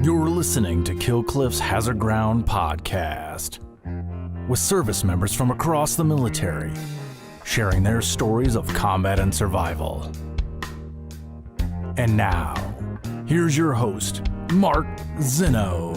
You're listening to Kill Cliff's Hazard Ground podcast, with service members from across the military sharing their stories of combat and survival. And now, here's your host, Mark Zinno.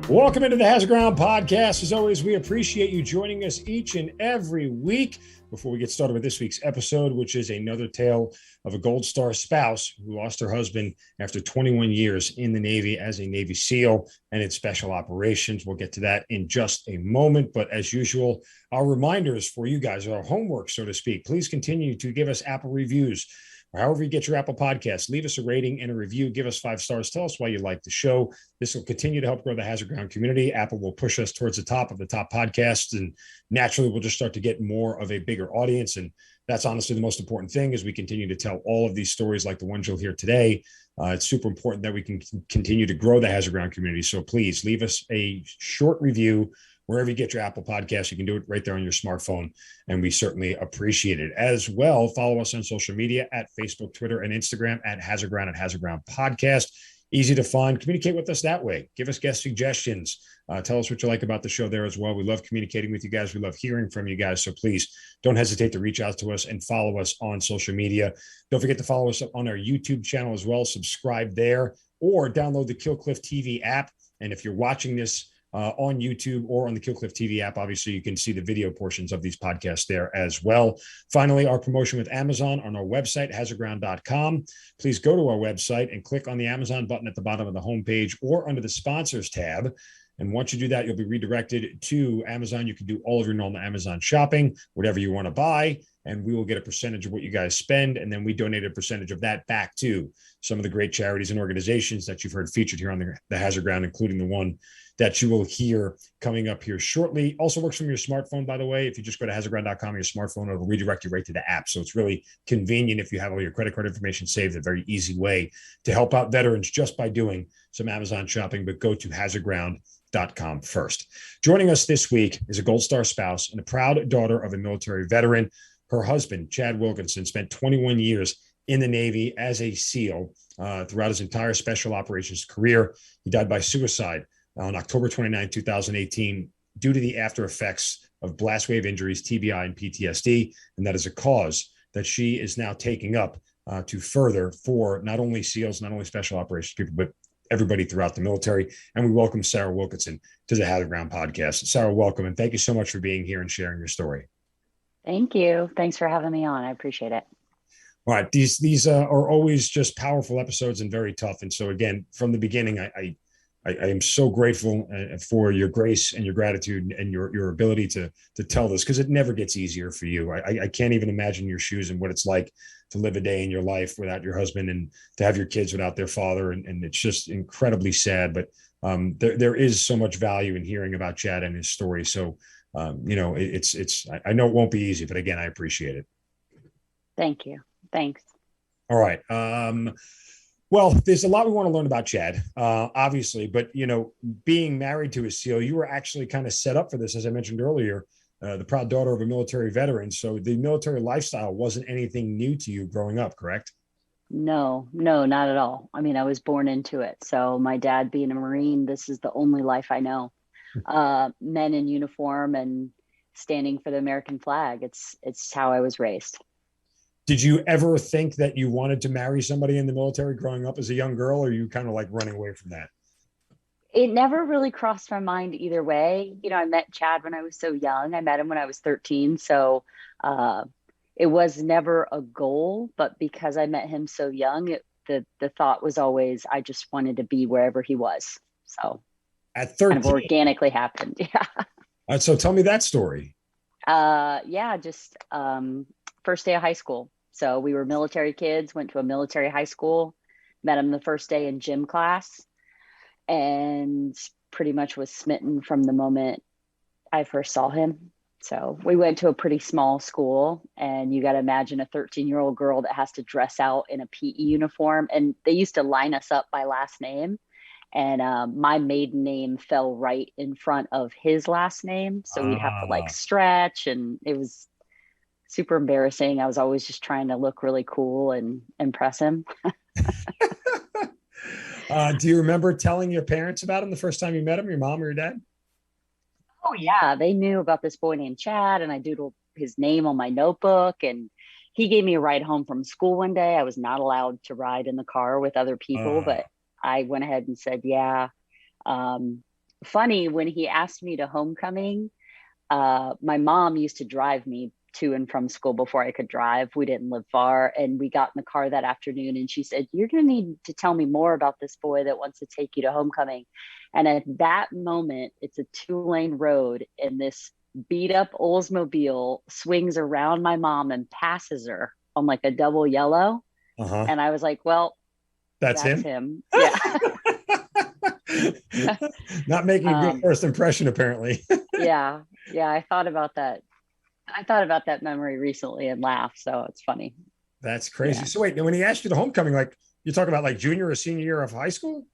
Welcome into the Hazard Ground podcast. As always, we appreciate you joining us each and every week. Before we get started with this week's episode, which is another tale of a Gold Star spouse who lost her husband after 21 years in the Navy as a Navy SEAL and in special operations. We'll get to that in just a moment. But as usual, our reminders for you guys, our homework, so to speak. Please continue to give us Apple reviews. Or however you get your Apple Podcasts, leave us a rating and a review. Give us 5 stars. Tell us why you like the show. This will continue to help grow the Hazard Ground community. Apple will push us towards the top of the top podcasts, and naturally, we'll just start to get more of a bigger audience. And that's honestly the most important thing as we continue to tell all of these stories like the ones you'll hear today. It's super important that we can continue to grow the Hazard Ground community. So please leave us a short review. Wherever you get your Apple Podcasts, you can do it right there on your smartphone, and we certainly appreciate it. As well, follow us on social media at Facebook, Twitter, and Instagram at Hazard Ground and Hazard Ground Podcast. Easy to find. Communicate with us that way. Give us guest suggestions. Tell us what you like about the show there as well. We love communicating with you guys. We love hearing from you guys. So please don't hesitate to reach out to us and follow us on social media. Don't forget to follow us on our YouTube channel as well. Subscribe there or download the Kill Cliff TV app. And if you're watching this on YouTube or on the Kill Cliff TV app, obviously you can see the video portions of these podcasts there as well. Finally, our promotion with Amazon on our website, hazardground.com. Please go to our website and click on the Amazon button at the bottom of the homepage or under the sponsors tab. And once you do that, you'll be redirected to Amazon. You can do all of your normal Amazon shopping, whatever you want to buy, and we will get a percentage of what you guys spend. And then we donate a percentage of that back to some of the great charities and organizations that you've heard featured here on the Hazard Ground, including the one that you will hear coming up here shortly. Also works from your smartphone, by the way. If you just go to hazardground.com on your smartphone, it'll redirect you right to the app. So it's really convenient if you have all your credit card information saved, a very easy way to help out veterans just by doing some Amazon shopping, but go to hazardground.com first. Joining us this week is a Gold Star spouse and a proud daughter of a military veteran. Her husband, Chad Wilkinson, spent 21 years in the Navy as a SEAL throughout his entire special operations career. He died by suicide on October 29, 2018, due to the after effects of blast wave injuries, TBI, and PTSD. And that is a cause that she is now taking up to further for not only SEALs, not only special operations people, but everybody throughout the military. And we welcome Sara Wilkinson to the Hazard Ground podcast. Sara, welcome. And thank you so much for being here and sharing your story. Thank you. Thanks for having me on. I appreciate it. All right. These are always just powerful episodes and very tough. And so again, from the beginning, I am so grateful for your grace and your gratitude and your ability to tell this, because it never gets easier for you. I can't even imagine your shoes and what it's like to live a day in your life without your husband and to have your kids without their father. And it's just incredibly sad. But there is so much value in hearing about Chad and his story. So, I know it won't be easy, but again, I appreciate it. Thank you. Thanks. All right. Well, there's a lot we want to learn about Chad, obviously, but, being married to a SEAL, you were actually kind of set up for this, as I mentioned earlier, the proud daughter of a military veteran. So the military lifestyle wasn't anything new to you growing up, correct? No, not at all. I mean, I was born into it. So my dad being a Marine, this is the only life I know. Men in uniform and standing for the American flag. It's how I was raised. Did you ever think that you wanted to marry somebody in the military growing up as a young girl, or are you kind of like running away from that? It never really crossed my mind either way. I met Chad when I was so young. I met him when I was 13. So it was never a goal, but because I met him so young, the thought was always, I just wanted to be wherever he was. So at 13, kind of organically happened. Yeah. So tell me that story. Just first day of high school. So we were military kids, went to a military high school, met him the first day in gym class, and pretty much was smitten from the moment I first saw him. So we went to a pretty small school, and you got to imagine a 13-year-old girl that has to dress out in a PE uniform. And they used to line us up by last name. And my maiden name fell right in front of his last name. So we'd have to like Ah. stretch, and it was super embarrassing. I was always just trying to look really cool and impress him. Do you remember telling your parents about him the first time you met him, your mom or your dad? Oh yeah, they knew about this boy named Chad, and I doodled his name on my notebook. And he gave me a ride home from school one day. I was not allowed to ride in the car with other people, Uh, but I went ahead and said, yeah. Um, Funny, when he asked me to homecoming, my mom used to drive me to and from school before I could drive. We didn't live far, and we got in the car that afternoon, and she said, "You're going to need to tell me more about this boy that wants to take you to homecoming." And at that moment, it's a 2-lane road, and this beat up Oldsmobile swings around my mom and passes her on like a double yellow. uh-huh. And I was like, well, That's that's him. him. Yeah. Not making a good first impression, apparently. Yeah. Yeah. I thought about that. I thought about that memory recently and laughed. So it's funny. That's crazy. Yeah. So wait, now when he asked you to homecoming, like you're talking about like junior or senior year of high school?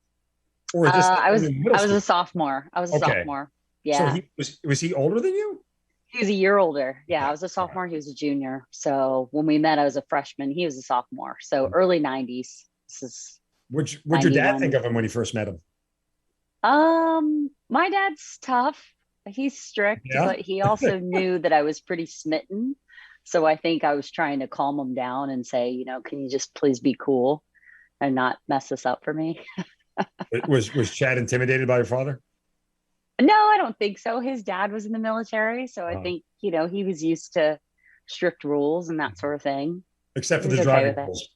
Or just I was in middle I was school? a sophomore. I was a Okay. sophomore. So Yeah. he was he older than you? He was a year older. Yeah, I Okay. was a All right. sophomore. He was a junior. So when we met, I was a freshman. He was a sophomore. So early 90s. This is What'd your dad think 91. of him when you first met him? My dad's tough. He's strict, Yeah. but he also knew that I was pretty smitten. So I think I was trying to calm him down and say, can you just please be cool and not mess this up for me? Was Chad intimidated by your father? No, I don't think so. His dad was in the military, so I Uh, think, he was used to strict rules and that sort of thing. except He for was the okay driving with it. rules.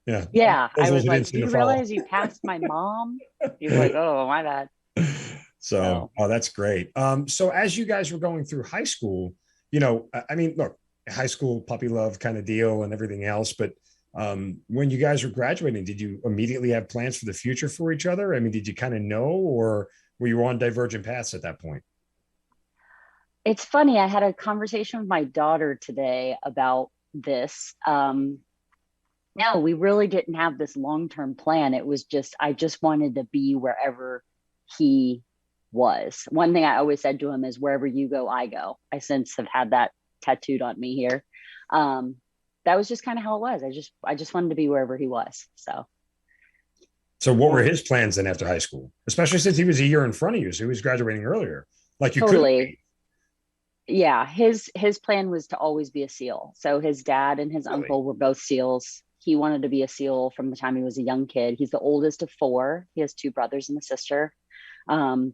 Yeah. Yeah, Those I rules was he didn't like, "Do seem to you follow. realize you passed my mom?" He's like, "Oh, my bad." So, So, oh, that's great. So as you guys were going through high school, I mean, look, high school puppy love kind of deal and everything else, but when you guys were graduating, did you immediately have plans for the future for each other? I mean, did you kind of know, or were you on divergent paths at that point? it's funny, I had a conversation with my daughter today about this. No, we really didn't have this long-term plan. It was just I just wanted to be wherever he was. One thing I always said to him is, "Wherever you go, I go." I since have had that tattooed on me here. Um, that was just kind of how it was. I just wanted to be wherever he was. So So what were yeah, his plans then after high school? Especially since he was a year in front of you, so he was graduating earlier. Like you couldn't be. totally. Yeah, his plan was to always be a SEAL. So his dad and his Really? uncle were both SEALs. He wanted to be a SEAL from the time he was a young kid. He's the oldest of four. He has two brothers and a sister. Um,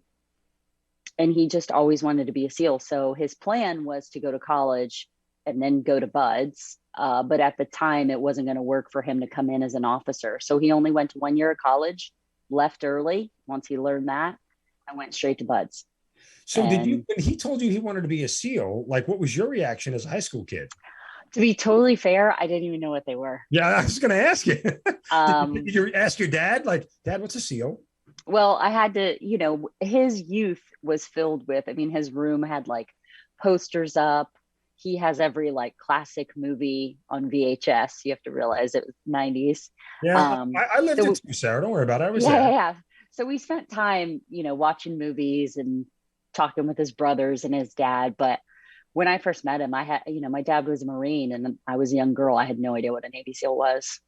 and he just always wanted to be a SEAL. So his plan was to go to college and then go to Buds. But at the time, it wasn't going to work for him to come in as an officer. So he only went to 1 year of college, left early once he learned that, and went straight to Buds. So did you, And when he told you he wanted to be a SEAL, like what was your reaction as a high school kid? to be totally fair, I didn't even know what they were. Yeah, I was going to ask you. Did Um, you ask your dad, like, Dad, what's a SEAL? well, I had to, his youth was filled with, I mean, his room had like posters up. He has every like classic movie on VHS. You have to realize it was 90s. Yeah, Um, I lived it so too, Sarah. Don't worry about it. I was yeah, yeah, there. yeah. So we spent time, watching movies and talking with his brothers and his dad. But when I first met him, I had, my dad was a Marine and I was a young girl. I had no idea what a Navy SEAL was.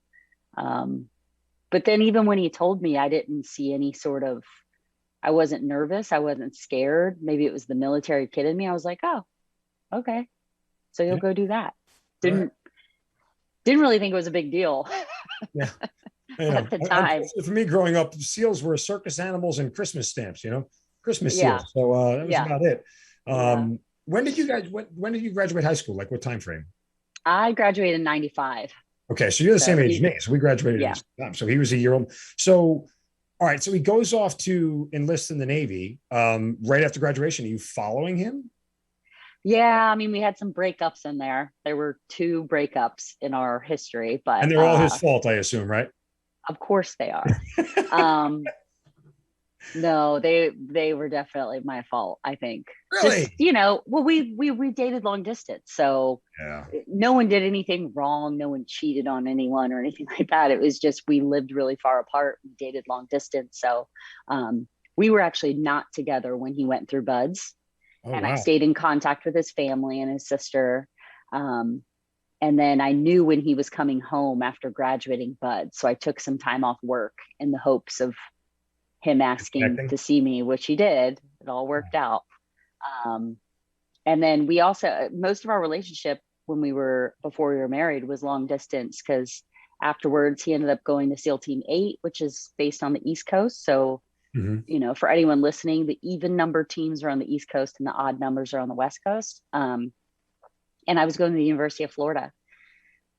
Um, but then even when he told me, I didn't see any sort of, I wasn't nervous. I wasn't scared. Maybe it was the military kid in me. I was like, oh, okay. So you'll Yeah, go do that. all right. Didn't really think it was a big deal Yeah. at the time. Unfortunately for me growing up, seals were circus animals and Christmas stamps, Christmas Yeah. seals. So that was Yeah. about it. Yeah. When did you graduate high school? Like what time frame? I graduated in 95. Okay, so you're the So same age as he, me. So we graduated at yeah. the same time. So he was a year old. So all right, so he goes off to enlist in the Navy. Right after graduation, are you following him? Yeah. I mean, we had some breakups in there. There were two breakups in our history, but And they're all his fault, I assume, right? of course they are. Um, No, they were definitely my fault, I think. Really? Just, well, we dated long distance. So Yeah. no one did anything wrong. No one cheated on anyone or anything like that. It was just we lived really far apart. We dated long distance. So we were actually not together when he went through buds. Oh, And I wow. stayed in contact with his family and his sister. And then I knew when he was coming home after graduating buds. So I took some time off work in the hopes of him asking Connecting? to see me, which he did. It all worked out. Um, and then we also, most of our relationship before we were married was long distance because afterwards he ended up going to SEAL Team 8, which is based on the East Coast. So, Mm-hmm. for anyone listening, the even number teams are on the East Coast and the odd numbers are on the West Coast. And I was going to the University of Florida.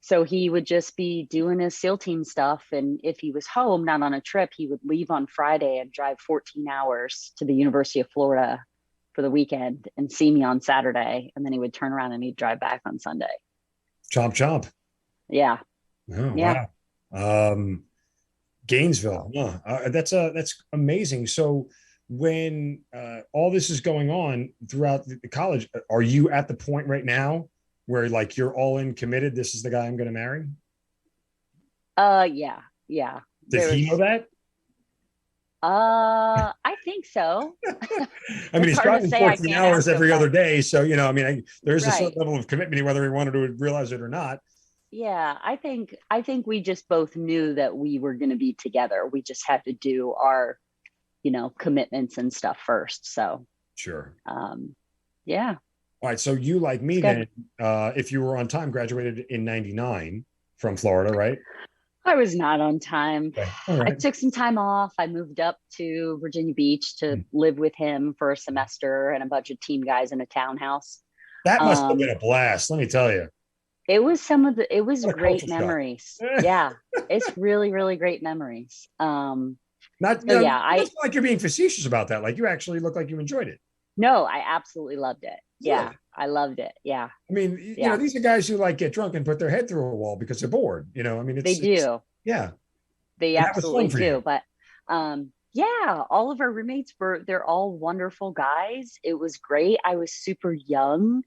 So he would just be doing his SEAL team stuff. And if he was home, not on a trip, he would leave on Friday and drive 14 hours to the University of Florida for the weekend and see me on Saturday. And then he would turn around and he'd drive back on Sunday. Chomp, chomp. Yeah. Oh, Yeah. wow. Gainesville. That's amazing. So when all this is going on throughout the college, are you at the point right now where like you're all in committed? This is the guy I'm going to marry. Yeah. Yeah. Did he know that? I think so. I mean, It's he's hard to driving say. I 14 can't hours ask him, every other but day. So, there's a right. certain level of commitment, whether he wanted to realize it or not. Yeah, I think we just both knew that we were going to be together. We just had to do our, commitments and stuff first. So, Sure. Yeah, All right. So you, like it's me good. then, if you were on time, graduated in 99 from Florida, right? I was not on time. Okay. All I right. took some time off. I moved up to Virginia Beach to Hmm. live with him for a semester and a bunch of team guys in a townhouse. That must have been Um, a blast. Let me tell you. it was What a great culture shock. memories. Yeah, it's really, really great memories. Not, So yeah, it doesn't feel like you're being facetious about that. Like you actually look like you enjoyed it. no, I absolutely loved it. Yeah, Really? I loved it. Yeah, I mean, yeah, these are guys who like get drunk and put their head through a wall because they're bored. I mean, they it's do. yeah. They And that was fun absolutely for you. do. But yeah, all of our roommates they're all wonderful guys. It was great. I was super young.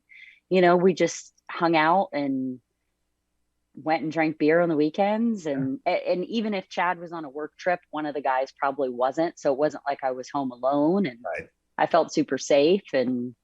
We just hung out and went and drank beer on the weekends. Yeah. And even if Chad was on a work trip, one of the guys probably wasn't. So it wasn't like I was home alone, and Right. I felt super safe, and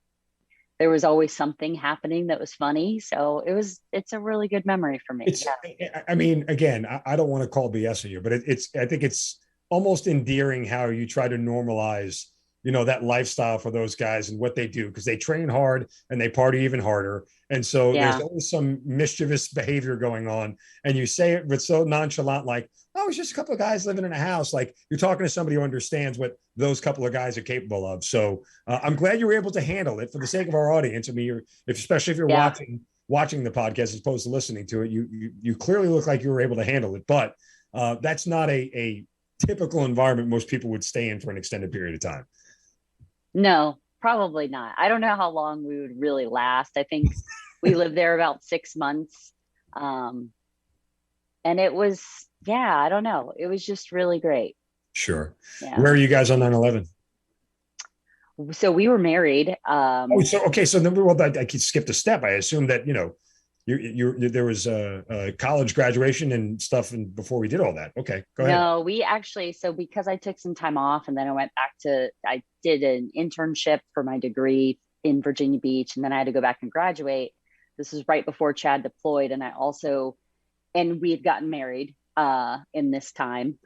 there was always something happening that was funny. So it's a really good memory for me. It's, Yeah. I mean, again, I don't want to call BS on you, but I think it's almost endearing how you try to normalize, that lifestyle for those guys and what they do, because they train hard and they party even harder. And so there's Yeah. always some mischievous behavior going on. And you say it with so nonchalant, like, oh, it's just a couple of guys living in a house. Like you're talking to somebody who understands what those couple of guys are capable of. So I'm glad you were able to handle it for the sake of our audience. I mean, especially if you're Yeah. watching the podcast as opposed to listening to it, you clearly look like you were able to handle it. But that's not a typical environment most people would stay in for an extended period of time. No, probably not. I don't know how long we would really last. I think we lived there about 6 months. And it was, yeah, I don't know. It was just really great. Sure. Yeah. Where are you guys on 9/11? So we were married. Oh, so okay. So then, well, I skipped a step. I assume that there was a college graduation and stuff, and before we did all that. Okay, go ahead. No, we actually, so because I took some time off and then I did an internship for my degree in Virginia Beach, and then I had to go back and graduate. This was right before Chad deployed. And we had gotten married in this time.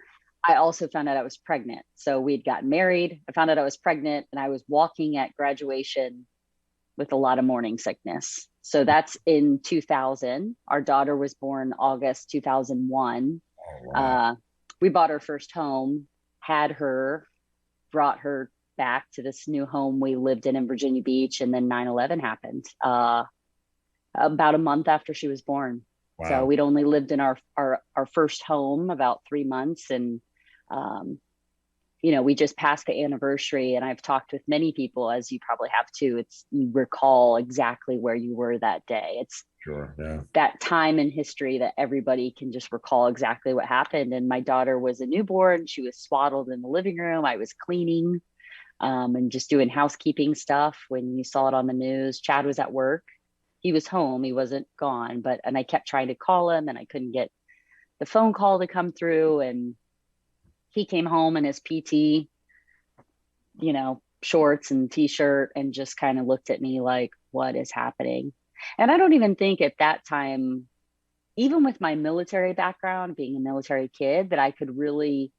I also found out I was pregnant. So we had gotten married. I found out I was pregnant, and I was walking at graduation with a lot of morning sickness. So that's in 2000. Our daughter was born August 2001. Oh, wow. We bought our first home, had her, brought her back to this new home we lived in Virginia Beach, and then 9/11 happened about a month after she was born. Wow. So we'd only lived in our first home about 3 months, and we just passed the anniversary, and I've talked with many people, as you probably have too. You recall exactly where you were that day. It's Sure. Yeah. that time in history that everybody can just recall exactly what happened. And my daughter was a newborn. She was swaddled in the living room. I was cleaning and just doing housekeeping stuff when you saw it on the news. Chad was at work. He was home. He wasn't gone, and I kept trying to call him, and I couldn't get the phone call to come through. And he came home in his PT, shorts and t-shirt, and just kind of looked at me like, what is happening? And I don't even think at that time, even with my military background, being a military kid, that I could really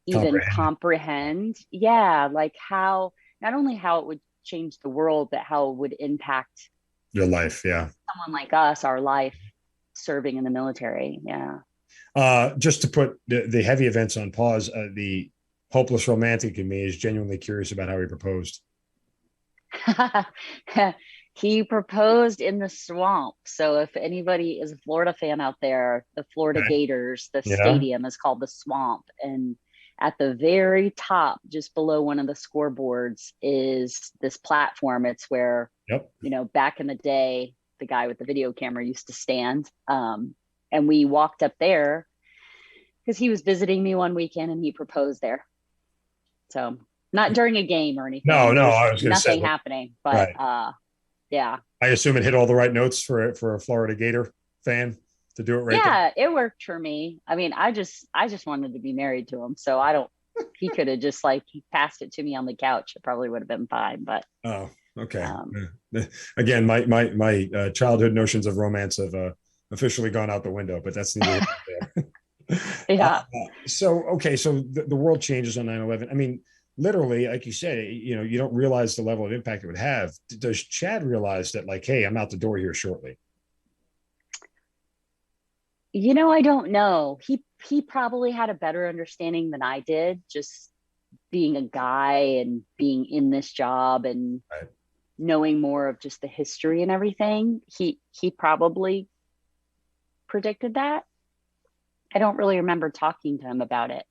even comprehend. Yeah. Like how, not only how it would change the world, but how it would impact your life. Yeah. Someone like us, our life serving in the military. Yeah. Just to put the heavy events on pause, the hopeless romantic in me is genuinely curious about how he proposed. He proposed in the swamp. So if anybody is a Florida fan out there, the Florida Gators, the stadium is called the Swamp. And at the very top, just below one of the scoreboards, is this platform. It's where, back in the day, the guy with the video camera used to stand. And we walked up there because he was visiting me one weekend, and he proposed there. So not during a game or anything. No, I was going to say nothing happening, but yeah. I assume it hit all the right notes for a Florida Gator fan to do it right. Yeah, it worked for me. I mean, I just wanted to be married to him. So he could have just he passed it to me on the couch. It probably would have been fine, but. Oh, okay. Again, my childhood notions of romance have officially gone out the window, but that's neither there. Yeah. So the world changes on 9/11. I mean, literally, like you said, you don't realize the level of impact it would have. Does Chad realize that, hey, I'm out the door here shortly? I don't know. He probably had a better understanding than I did, just being a guy and being in this job and knowing more of just the history and everything. He probably predicted that. I don't really remember talking to him about it.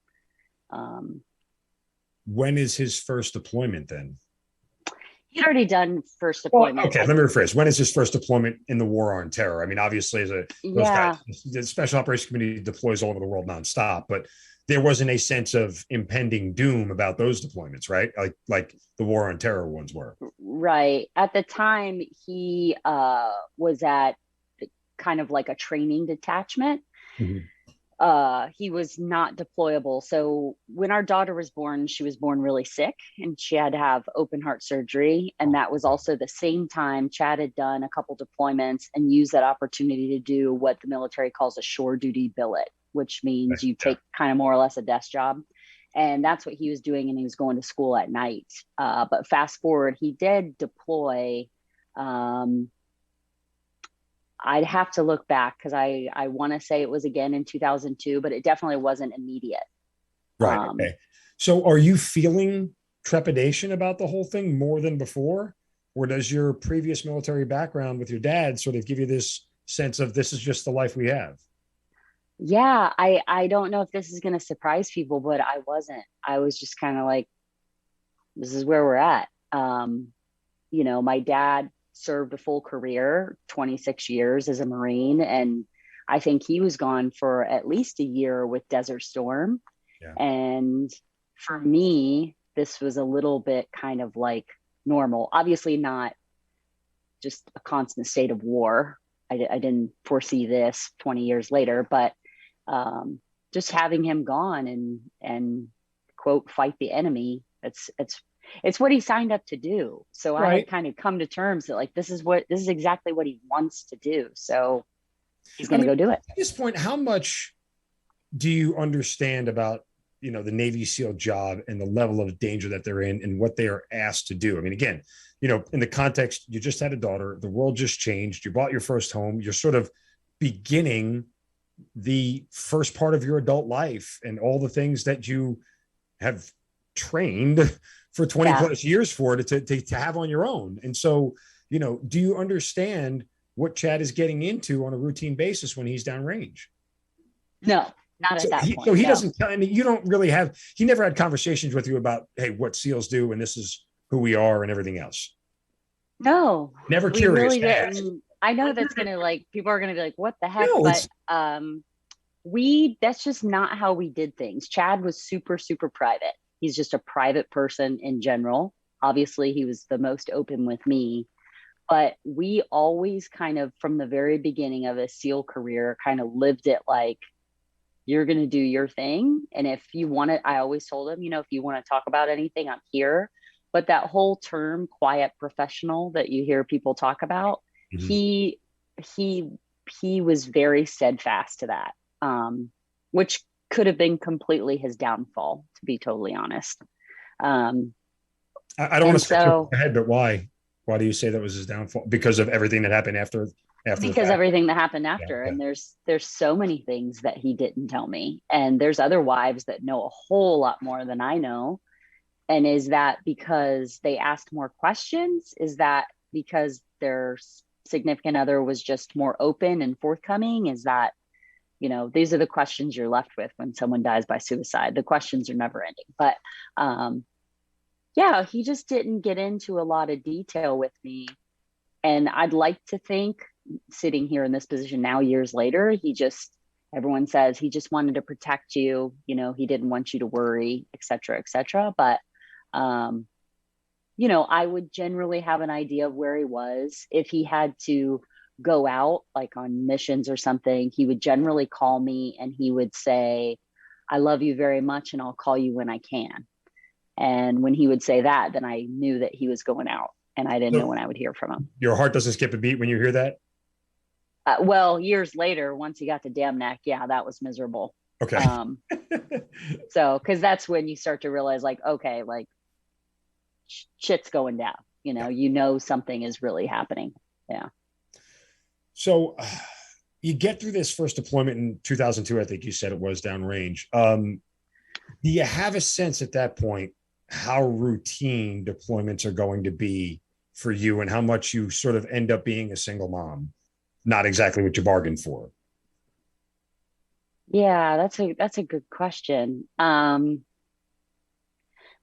When is his first deployment then? He'd already done first deployment. Well, okay, let me rephrase. When is his first deployment in the war on terror? I mean, obviously, the Special Operations Committee deploys all over the world nonstop, but there wasn't a sense of impending doom about those deployments, right? Like the war on terror ones were. Right. At the time, he was at kind of like a training detachment. Mm-hmm. He was not deployable. So when our daughter was born, she was born really sick, and she had to have open heart surgery. And that was also the same time Chad had done a couple deployments and used that opportunity to do what the military calls a shore duty billet, which means you take kind of more or less a desk job. And that's what he was doing. And he was going to school at night. But fast forward, he did deploy. I'd have to look back because I want to say it was again in 2002, but it definitely wasn't immediate. Right. Okay. So are you feeling trepidation about the whole thing more than before? Or does your previous military background with your dad sort of give you this sense of this is just the life we have? Yeah, I don't know if this is going to surprise people, but I wasn't. I was just kind of like, this is where we're at. My dad served a full career, 26 years as a Marine. And I think he was gone for at least a year with Desert Storm. Yeah. And for me, this was a little bit kind of like normal, obviously not just a constant state of war. I didn't foresee this 20 years later, but just having him gone and quote, fight the enemy. It's what he signed up to do. So I had kind of come to terms that this is exactly what he wants to do. So he's going to go do it. At this point, how much do you understand about, the Navy SEAL job and the level of danger that they're in and what they are asked to do? I mean, again, in the context, you just had a daughter, the world just changed. You bought your first home. You're sort of beginning the first part of your adult life and all the things that you have trained for 20 plus years for to have on your own. And so, do you understand what Chad is getting into on a routine basis when he's downrange? No, Not at that point. So he no. doesn't tell, I mean, you don't really have, he never had conversations with you about, hey, what SEALs do and this is who we are and everything else. No, Never we curious. really didn't. I know that's going to like, people are going to be like, what the heck? No, But that's just not how we did things. Chad was super, super private. He's just a private person in general. Obviously, he was the most open with me. But we always kind of, from the very beginning of his SEAL career, kind of lived it like, you're going to do your thing. And if you want to, I always told him, if you want to talk about anything, I'm here. But that whole term, quiet professional, that you hear people talk about, he was very steadfast to that, which could have been completely his downfall, to be totally honest. I don't want to say your head, but why? Why do you say that was his downfall? Because of everything that happened after because everything that happened after. Yeah. And there's so many things that he didn't tell me. And there's other wives that know a whole lot more than I know. And is that because they asked more questions? Is that because their significant other was just more open and forthcoming? Is that, these are the questions you're left with when someone dies by suicide. The questions are never ending. But yeah, he just didn't get into a lot of detail with me. And I'd like to think, sitting here in this position now, years later, everyone says he just wanted to protect you. He didn't want you to worry, et cetera, et cetera. But, I would generally have an idea of where he was. If he had to go out, like on missions or something, he would generally call me and he would say, I love you very much and I'll call you when I can. And when he would say that, then I knew that he was going out and I didn't know when I would hear from him. Your heart doesn't skip a beat when you hear that? Well, years later, once he got to Dam Neck, yeah, that was miserable. Okay. So, because that's when you start to realize, like, okay, like shit's going down. Something is really happening. Yeah. So you get through this first deployment in 2002, I think you said it was, downrange. Do you have a sense at that point how routine deployments are going to be for you and how much you sort of end up being a single mom? Not exactly what you bargained for. Yeah, that's a good question.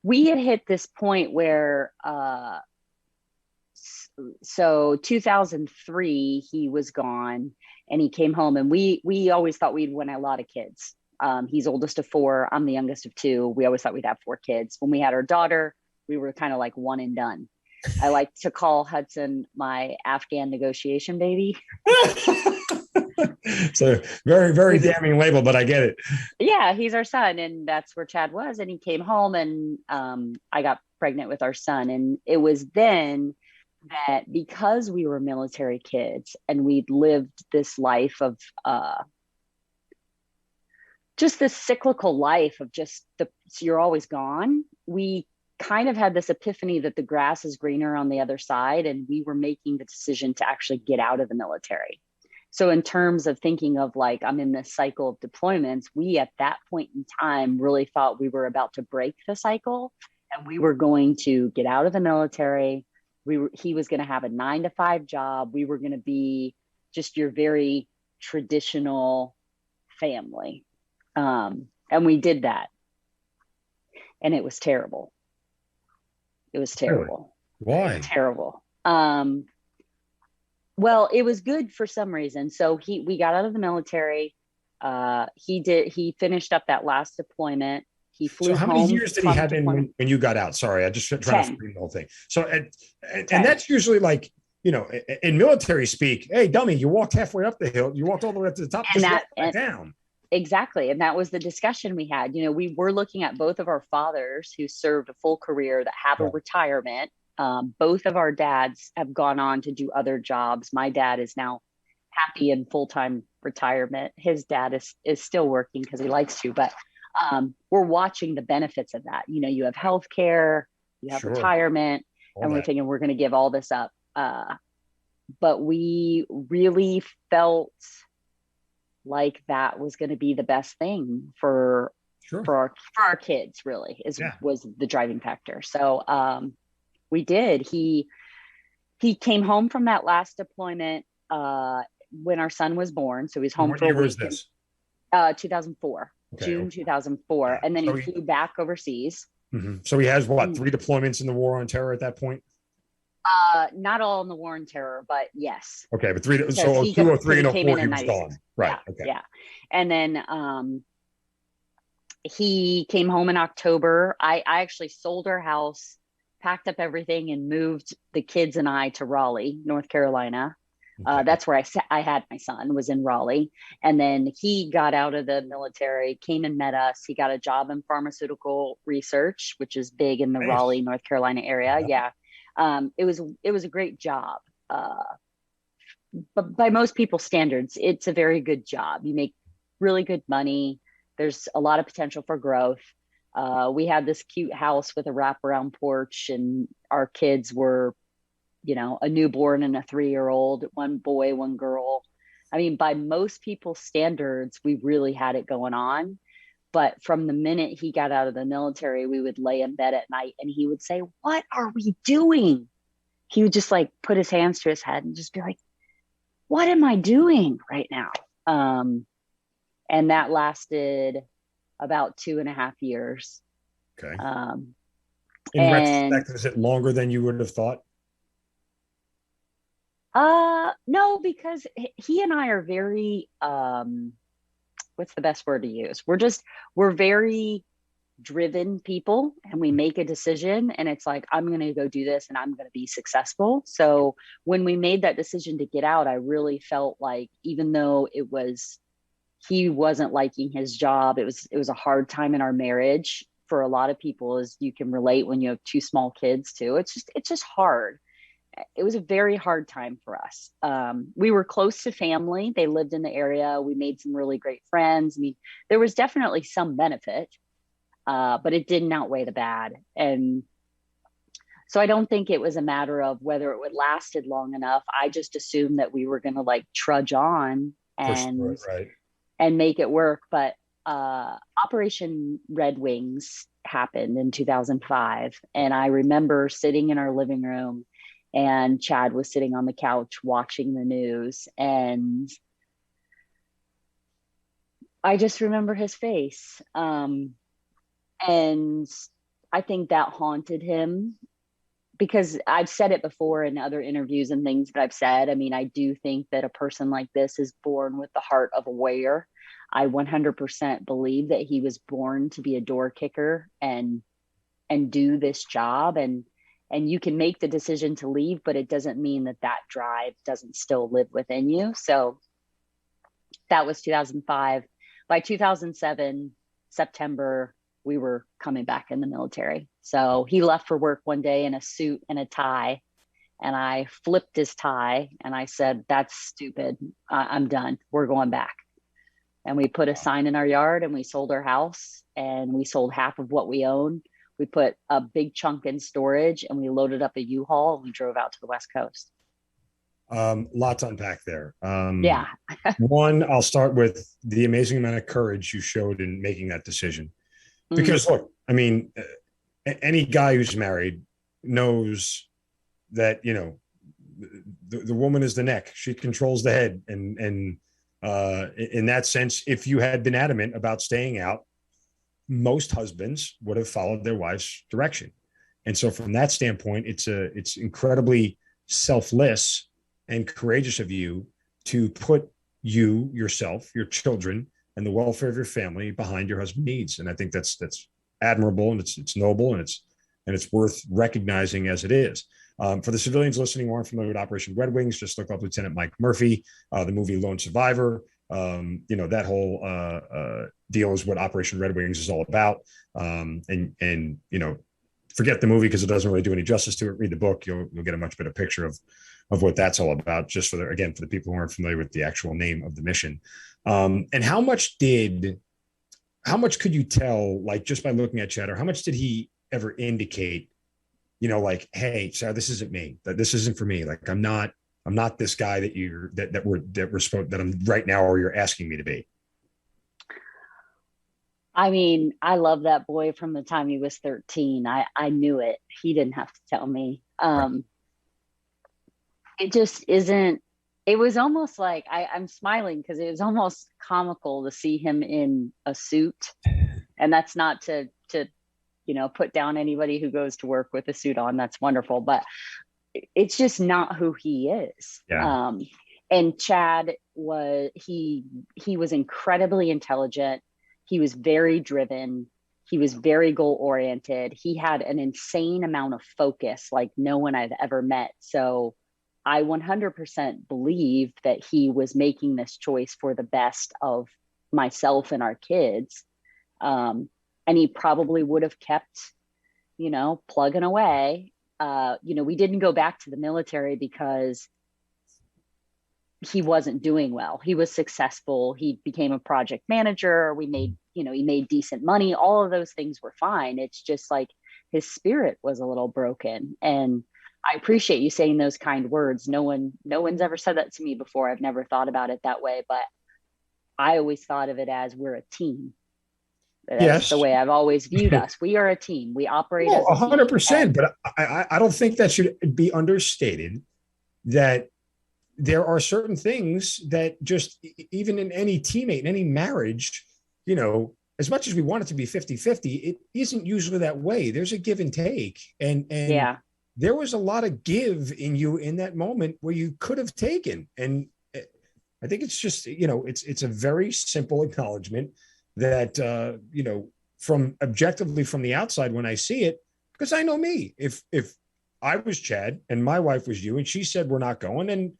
We had hit this point where, so 2003, he was gone and he came home and we always thought we'd want a lot of kids. He's oldest of 4. I'm the youngest of 2. We always thought we'd have 4 kids. When we had our daughter, we were kind of like one and done. I like to call Hudson my Afghan negotiation baby. So very, very damning label, but I get it. Yeah, he's our son. And that's where Chad was. And he came home and I got pregnant with our son. And it was then that because we were military kids and we'd lived this life of just this cyclical life of you're always gone. We kind of had this epiphany that the grass is greener on the other side. And we were making the decision to actually get out of the military. So in terms of thinking of like, I'm in this cycle of deployments, we at that point in time really thought we were about to break the cycle and we were going to get out of the military. He was going to have a 9-to-5 job. We were going to be just your very traditional family. And we did that. And it was terrible. It was terrible. Really? Why? Terrible. Well, it was good for some reason. So we got out of the military. He finished up that last deployment. He flew home. So how many years did he have in when you got out? Sorry, I just trying to frame the whole thing. So, and that's usually like, in military speak, hey, dummy, you walked halfway up the hill. You walked all the way up to the top. And down. Exactly. And that was the discussion we had. We were looking at both of our fathers who served a full career that have a retirement. Both of our dads have gone on to do other jobs. My dad is now happy in full-time retirement. His dad is still working because he likes to, but we're watching the benefits of that. You have healthcare, you have retirement, and we're thinking we're going to give all this up. But we really felt like that was going to be the best thing for our kids, really, was the driving factor. So we did. He came home from that last deployment when our son was born. So he's home for a week. What year was this? 2004, Okay. June 2004. And then he flew back overseas. So he has what, 3 deployments in the war on terror at that point? Not all in the war on terror, but yes. Okay, but 3, so 02, 03, and 04, he was gone. Right. Yeah, okay. Yeah. And then he came home in October. I actually sold our house, packed up everything, and moved the kids and I to Raleigh, North Carolina. Okay. That's where I had my son, was in Raleigh. And then he got out of the military, came and met us. He got a job in pharmaceutical research, which is big in the Raleigh, North Carolina area. Yeah. It was a great job. But by most people's standards, it's a very good job. You make really good money. There's a lot of potential for growth. We had this cute house with a wraparound porch, and our kids were, a newborn and a 3-year-old, 1 boy, 1 girl. I mean, by most people's standards, we really had it going on. But from the minute he got out of the military, we would lay in bed at night and he would say, "What are we doing?" He would just like put his hands to his head and just be like, "What am I doing right now?" And that lasted about 2.5 years. Okay. In retrospect, is it longer than you would have thought? No, because he and I are very, what's the best word to use? We're very driven people, and we make a decision and it's like, I'm going to go do this and I'm going to be successful. So when we made that decision to get out, I really felt like, even though he wasn't liking his job, it was a hard time in our marriage for a lot of people, as you can relate when you have 2 small kids too. It's just hard. It was a very hard time for us. We were close to family. They lived in the area. We made some really great friends. I mean, there was definitely some benefit, but it didn't outweigh the bad. And so I don't think it was a matter of whether it would lasted long enough. I just assumed that we were going to like trudge on and make it work. But Operation Red Wings happened in 2005. And I remember sitting in our living room, and Chad was sitting on the couch watching the news. And I just remember his face. And I think that haunted him, because I've said it before in other interviews and things that I've said. I mean, I do think that a person like this is born with the heart of a warrior. I 100% believe that he was born to be a door kicker and do this job. And you can make the decision to leave, but it doesn't mean that drive doesn't still live within you. So that was 2005. By 2007, September, we were coming back in the military. So he left for work one day in a suit and a tie, and I flipped his tie and I said, "That's stupid. I'm done. We're going back." And we put a sign in our yard, and we sold our house, and we sold half of what we owned. We put a big chunk in storage, and we loaded up a U-Haul, and we drove out to the West Coast. Lot to unpack there. Yeah. One, I'll start with the amazing amount of courage you showed in making that decision. Because look, I mean, any guy who's married knows that, the woman is the neck. She controls the head. And in that sense, if you had been adamant about staying out, most husbands would have followed their wife's direction. And so from that standpoint, it's incredibly selfless and courageous of you to put yourself, your children, and the welfare of your family behind your husband's needs. And I think that's admirable, and it's noble, and it's worth recognizing as it is. For the civilians listening who aren't familiar with Operation Red Wings, just look up Lieutenant Mike Murphy, the movie Lone Survivor. That whole deal is what Operation Red Wings is all about. And forget the movie because it doesn't really do any justice to it. Read the book; you'll get a much better picture of what that's all about. Just for the people who aren't familiar with the actual name of the mission. And how much could you tell, like just by looking at Chad, or how much did he ever indicate, like, "Hey, Sarah, this isn't me. That this isn't for me. Like, I'm not this guy that I'm right now, or you're asking me to be." I mean, I love that boy from the time he was 13. I knew it. He didn't have to tell me. It just isn't it was almost like I'm smiling because it was almost comical to see him in a suit. And that's not to put down anybody who goes to work with a suit on. That's wonderful, but it's just not who he is. Yeah. And Chad he was incredibly intelligent. He was very driven. He was very goal oriented. He had an insane amount of focus, like no one I've ever met. So I 100% believe that he was making this choice for the best of myself and our kids. And he probably would have kept, plugging away. We didn't go back to the military because he wasn't doing well. He was successful. He became a project manager. He made decent money. All of those things were fine. It's just like his spirit was a little broken. And I appreciate you saying those kind words. No one's ever said that to me before. I've never thought about it that way, but I always thought of it as we're a team. That's the way I've always viewed us. We are a team. We operate as a 100%. But I don't think that should be understated, that there are certain things that just, even in any teammate, in any marriage, as much as we want it to be 50-50, it isn't usually that way. There's a give and take. And there was a lot of give in you in that moment where you could have taken. And I think it's just, it's a very simple acknowledgement that, from objectively from the outside, when I see it, because I know me, if I was Chad and my wife was you and she said, we're not going, and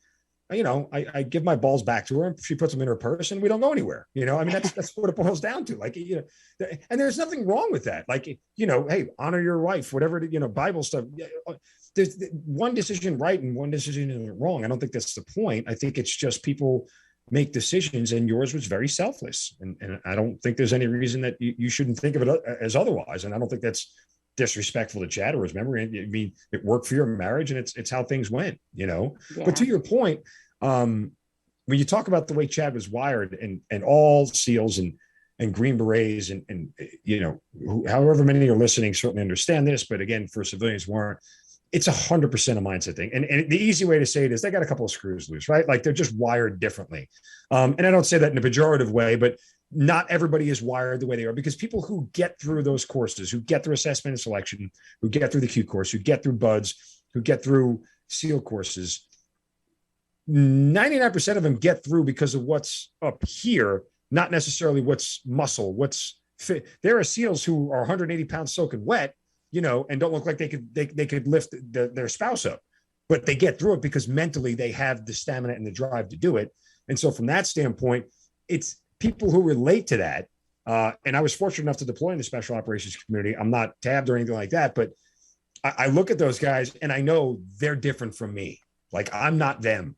I give my balls back to her. She puts them in her purse and we don't go anywhere. That's what it boils down to. Like, and there's nothing wrong with that. Like, hey, honor your wife, whatever, Bible stuff. There's one decision right and one decision wrong. I don't think that's the point. I think it's just people make decisions, and yours was very selfless. And I don't think there's any reason that you shouldn't think of it as otherwise. And I don't think that's disrespectful to Chad or his memory. I mean, it worked for your marriage, and it's how things went, Yeah. But to your point, when you talk about the way Chad was wired, and all SEALs and Green Berets and however many are listening certainly understand this, but again, for civilians who aren't, it's 100% a mindset thing. And the easy way to say it is they got a couple of screws loose, right? Like they're just wired differently. And I don't say that in a pejorative way, but not everybody is wired the way they are, because people who get through those courses, who get through assessment and selection, who get through the Q course, who get through BUDS, who get through SEAL courses, 99% of them get through because of what's up here, not necessarily what's muscle, what's fit. There are SEALs who are 180 pounds soaking wet, and don't look like they could lift their spouse up, but they get through it because mentally they have the stamina and the drive to do it. And so from that standpoint, it's people who relate to that. And I was fortunate enough to deploy in the special operations community. I'm not tabbed or anything like that, but I look at those guys and I know they're different from me. Like I'm not them.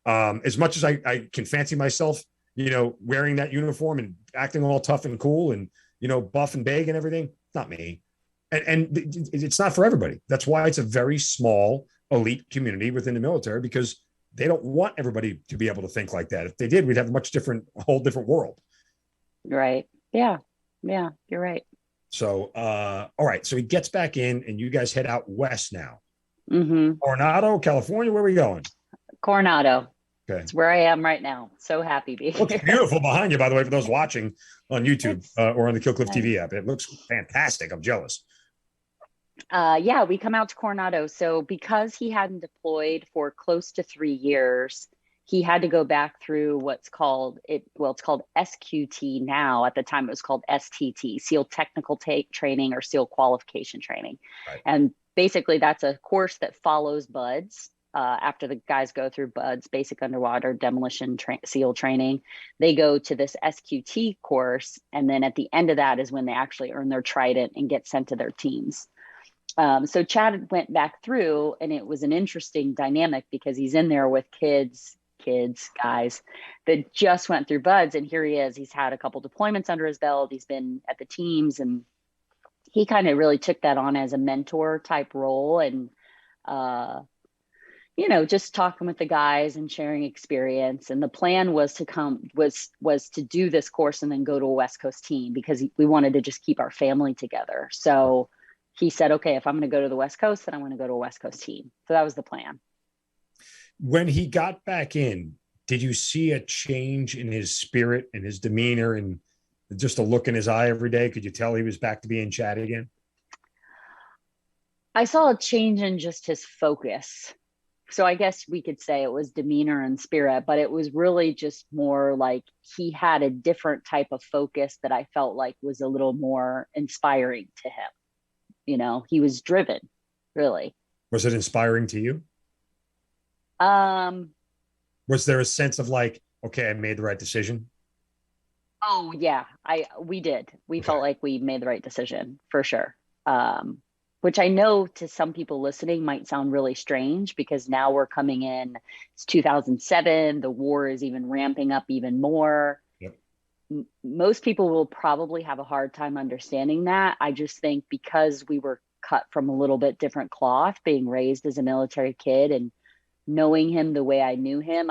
As much as I can fancy myself, wearing that uniform and acting all tough and cool and, buff and big and everything, it's not me. And it's not for everybody. That's why it's a very small elite community within the military, because they don't want everybody to be able to think like that. If they did, we'd have a whole different world. Right. Yeah. Yeah. You're right. So, all right. So he gets back in and you guys head out west now. Mm-hmm. Coronado, California. Where are we going? Coronado. Okay. It's where I am right now. So happy to be here. Looks beautiful behind you, by the way, for those watching on YouTube or on the Kill Cliff TV app. It looks fantastic. I'm jealous. We come out to Coronado. So because he hadn't deployed for close to 3 years, he had to go back through it's called SQT now. At the time, it was called STT, SEAL Technical Training or SEAL Qualification Training. Right. And basically, that's a course that follows BUDS. After the guys go through BUDS, Basic Underwater Demolition SEAL Training, they go to this SQT course. And then at the end of that is when they actually earn their trident and get sent to their teams. So Chad went back through, and it was an interesting dynamic because he's in there with guys that just went through BUDS, and here he is. He's had a couple deployments under his belt. He's been at the teams, and he kind of really took that on as a mentor type role, and just talking with the guys and sharing experience. And the plan was to do this course and then go to a West Coast team, because we wanted to just keep our family together. So he said, okay, if I'm going to go to the West Coast, then I'm going to go to a West Coast team. So that was the plan. When he got back in, did you see a change in his spirit and his demeanor and just a look in his eye every day? Could you tell he was back to being Chad again? I saw a change in just his focus. So I guess we could say it was demeanor and spirit, but it was really just more like he had a different type of focus that I felt like was a little more inspiring to him. He was driven, really. Was it inspiring to you? Um, Was there a sense of like, okay, I made the right decision? oh yeah, we did. We Okay. felt like we made the right decision for sure. Which I know to some people listening might sound really strange because now we're coming in, it's 2007, the war is even ramping up even more. Yep. Most people will probably have a hard time understanding that. I just think because we were cut from a little bit different cloth, being raised as a military kid and knowing him the way I knew him,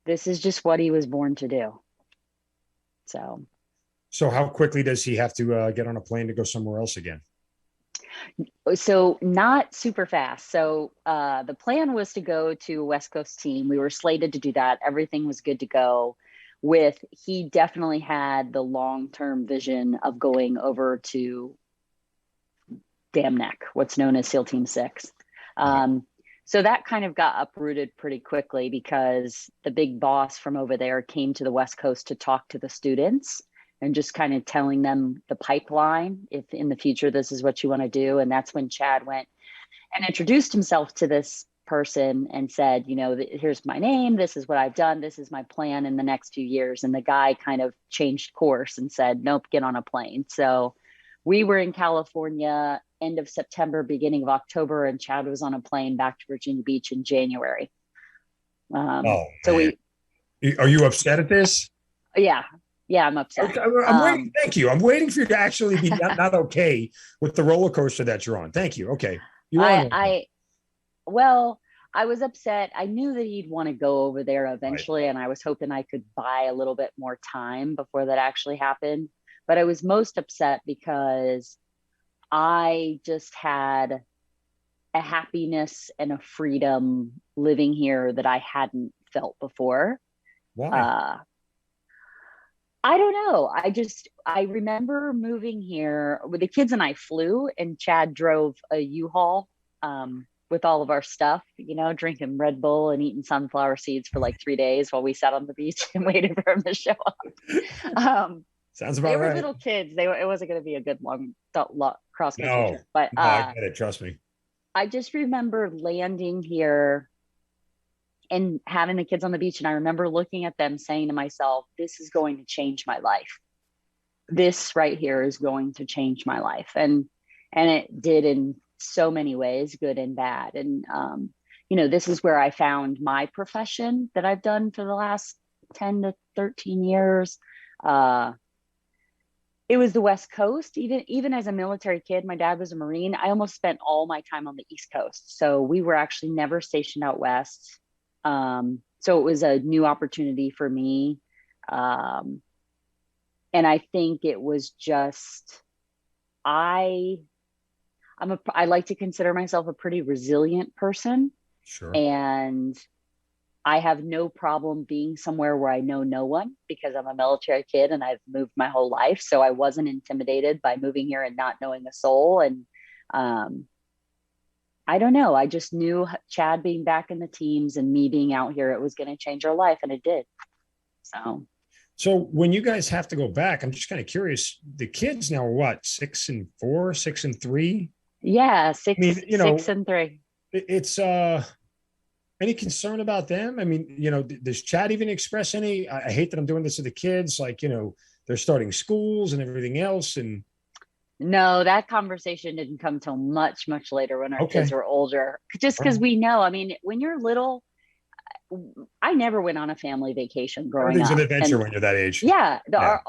this is just what he was born to do. So how quickly does he have to get on a plane to go somewhere else again? So not super fast. So the plan was to go to a West Coast team. We were slated to do that. Everything was good to go. He definitely had the long-term vision of going over to Dam Neck, what's known as SEAL Team 6. So that kind of got uprooted pretty quickly because the big boss from over there came to the West Coast to talk to the students and just kind of telling them the pipeline, if in the future this is what you want to do. And that's when Chad went and introduced himself to this person and said, here's my name, this is what I've done, this is my plan in the next few years. And the guy kind of changed course and said, nope, get on a plane. So we were in California end of September, beginning of October, and Chad was on a plane back to Virginia Beach in January. So are you upset at this? Yeah, I'm upset. I'm waiting. Thank you. I'm waiting for you to actually be not okay with the roller coaster that you're on. Thank you. Okay. Well, I was upset. I knew that he'd want to go over there eventually, Right. and I was hoping I could buy a little bit more time before that actually happened. But I was most upset because I just had a happiness and a freedom living here that I hadn't felt before. Why? I don't know. I remember moving here with the kids and I flew, and Chad drove a U-Haul with all of our stuff, drinking Red Bull and eating sunflower seeds for like 3 days while we sat on the beach and waited for him to show up. Sounds about they right. were little kids. It wasn't going to be a good long cross country trip. But I get it. Trust me. I just remember landing here and having the kids on the beach. And I remember looking at them saying to myself, this is going to change my life. This right here is going to change my life. And it did in so many ways, good and bad. And, this is where I found my profession that I've done for the last 10 to 13 years. It was the West Coast. Even as a military kid, my dad was a Marine. I almost spent all my time on the East Coast. So we were actually never stationed out West. So it was a new opportunity for me. And I think it was just, I like to consider myself a pretty resilient person. Sure. And I have no problem being somewhere where I know no one because I'm a military kid and I've moved my whole life. So I wasn't intimidated by moving here and not knowing a soul. And I don't know. I just knew Chad being back in the teams and me being out here, it was going to change our life. And it did. So when you guys have to go back, I'm just kind of curious. The kids now are what, 6 and 4, 6 and 3? Yeah, 6 and 3. It's any concern about them? I mean, does Chad even express any? I hate that I'm doing this to the kids. Like, they're starting schools and everything else. And no, that conversation didn't come till much, much later when our kids were older. Just because we know, I mean, when you're little, I never went on a family vacation growing up. Everything's an adventure when you're that age. Yeah,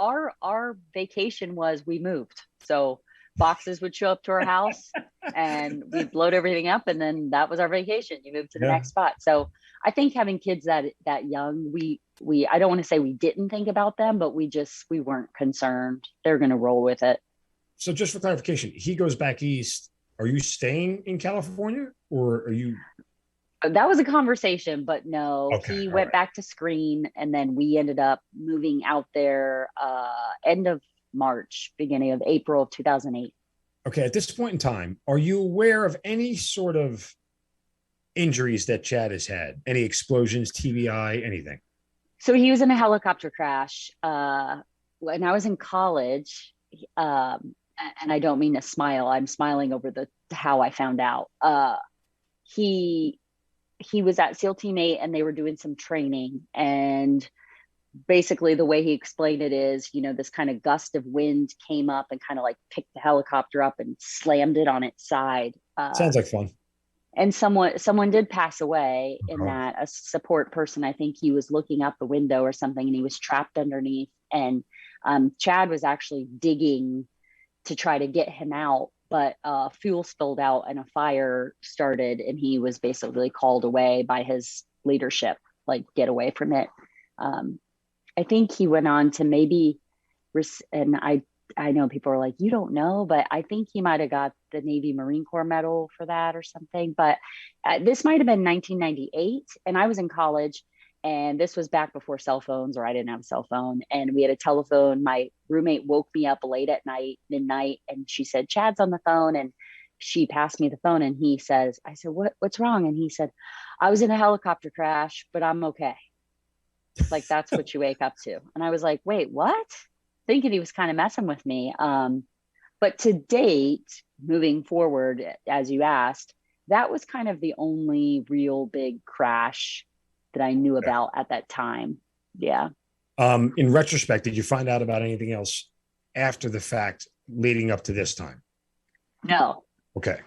our vacation was we moved. So boxes would show up to our house and we'd load everything up, and then that was our vacation. You moved to the next spot. So I think having kids that young, we I don't want to say we didn't think about them, but we weren't concerned. They're going to roll with it. So just for clarification, he goes back east. Are you staying in California or are you? That was a conversation, but no, Okay. he All went right. back to screen, and then we ended up moving out there end of March, beginning of April of 2008. Okay. At this point in time, are you aware of any sort of injuries that Chad has had? Any explosions, TBI, anything? So he was in a helicopter crash when I was in college. And I don't mean to smile. I'm smiling over the how I found out. He he was at SEAL Team 8 and they were doing some training. And basically the way he explained it is, this kind of gust of wind came up and kind of like picked the helicopter up and slammed it on its side. Sounds like fun. And someone did pass away in Oh, that, a support person. I think he was looking out the window or something and he was trapped underneath. And Chad was actually digging to try to get him out, but fuel spilled out and a fire started, and he was basically called away by his leadership, like get away from it. I think he went on to maybe, and I know people are like, you don't know, but I think he might have got the Navy Marine Corps medal for that or something. But this might have been 1998, and I was in college, and this was back before cell phones, or I didn't have a cell phone, and we had a telephone. My roommate woke me up late at night, midnight, and she said, Chad's on the phone. And she passed me the phone, and I said, what's wrong? And he said, I was in a helicopter crash, but I'm okay. Like, that's what you wake up to. And I was like, wait, what? Thinking he was kind of messing with me. But to date, moving forward, as you asked, that was kind of the only real big crash that I knew about at that time. Yeah. In retrospect, did you find out about anything else after the fact leading up to this time? No. Okay.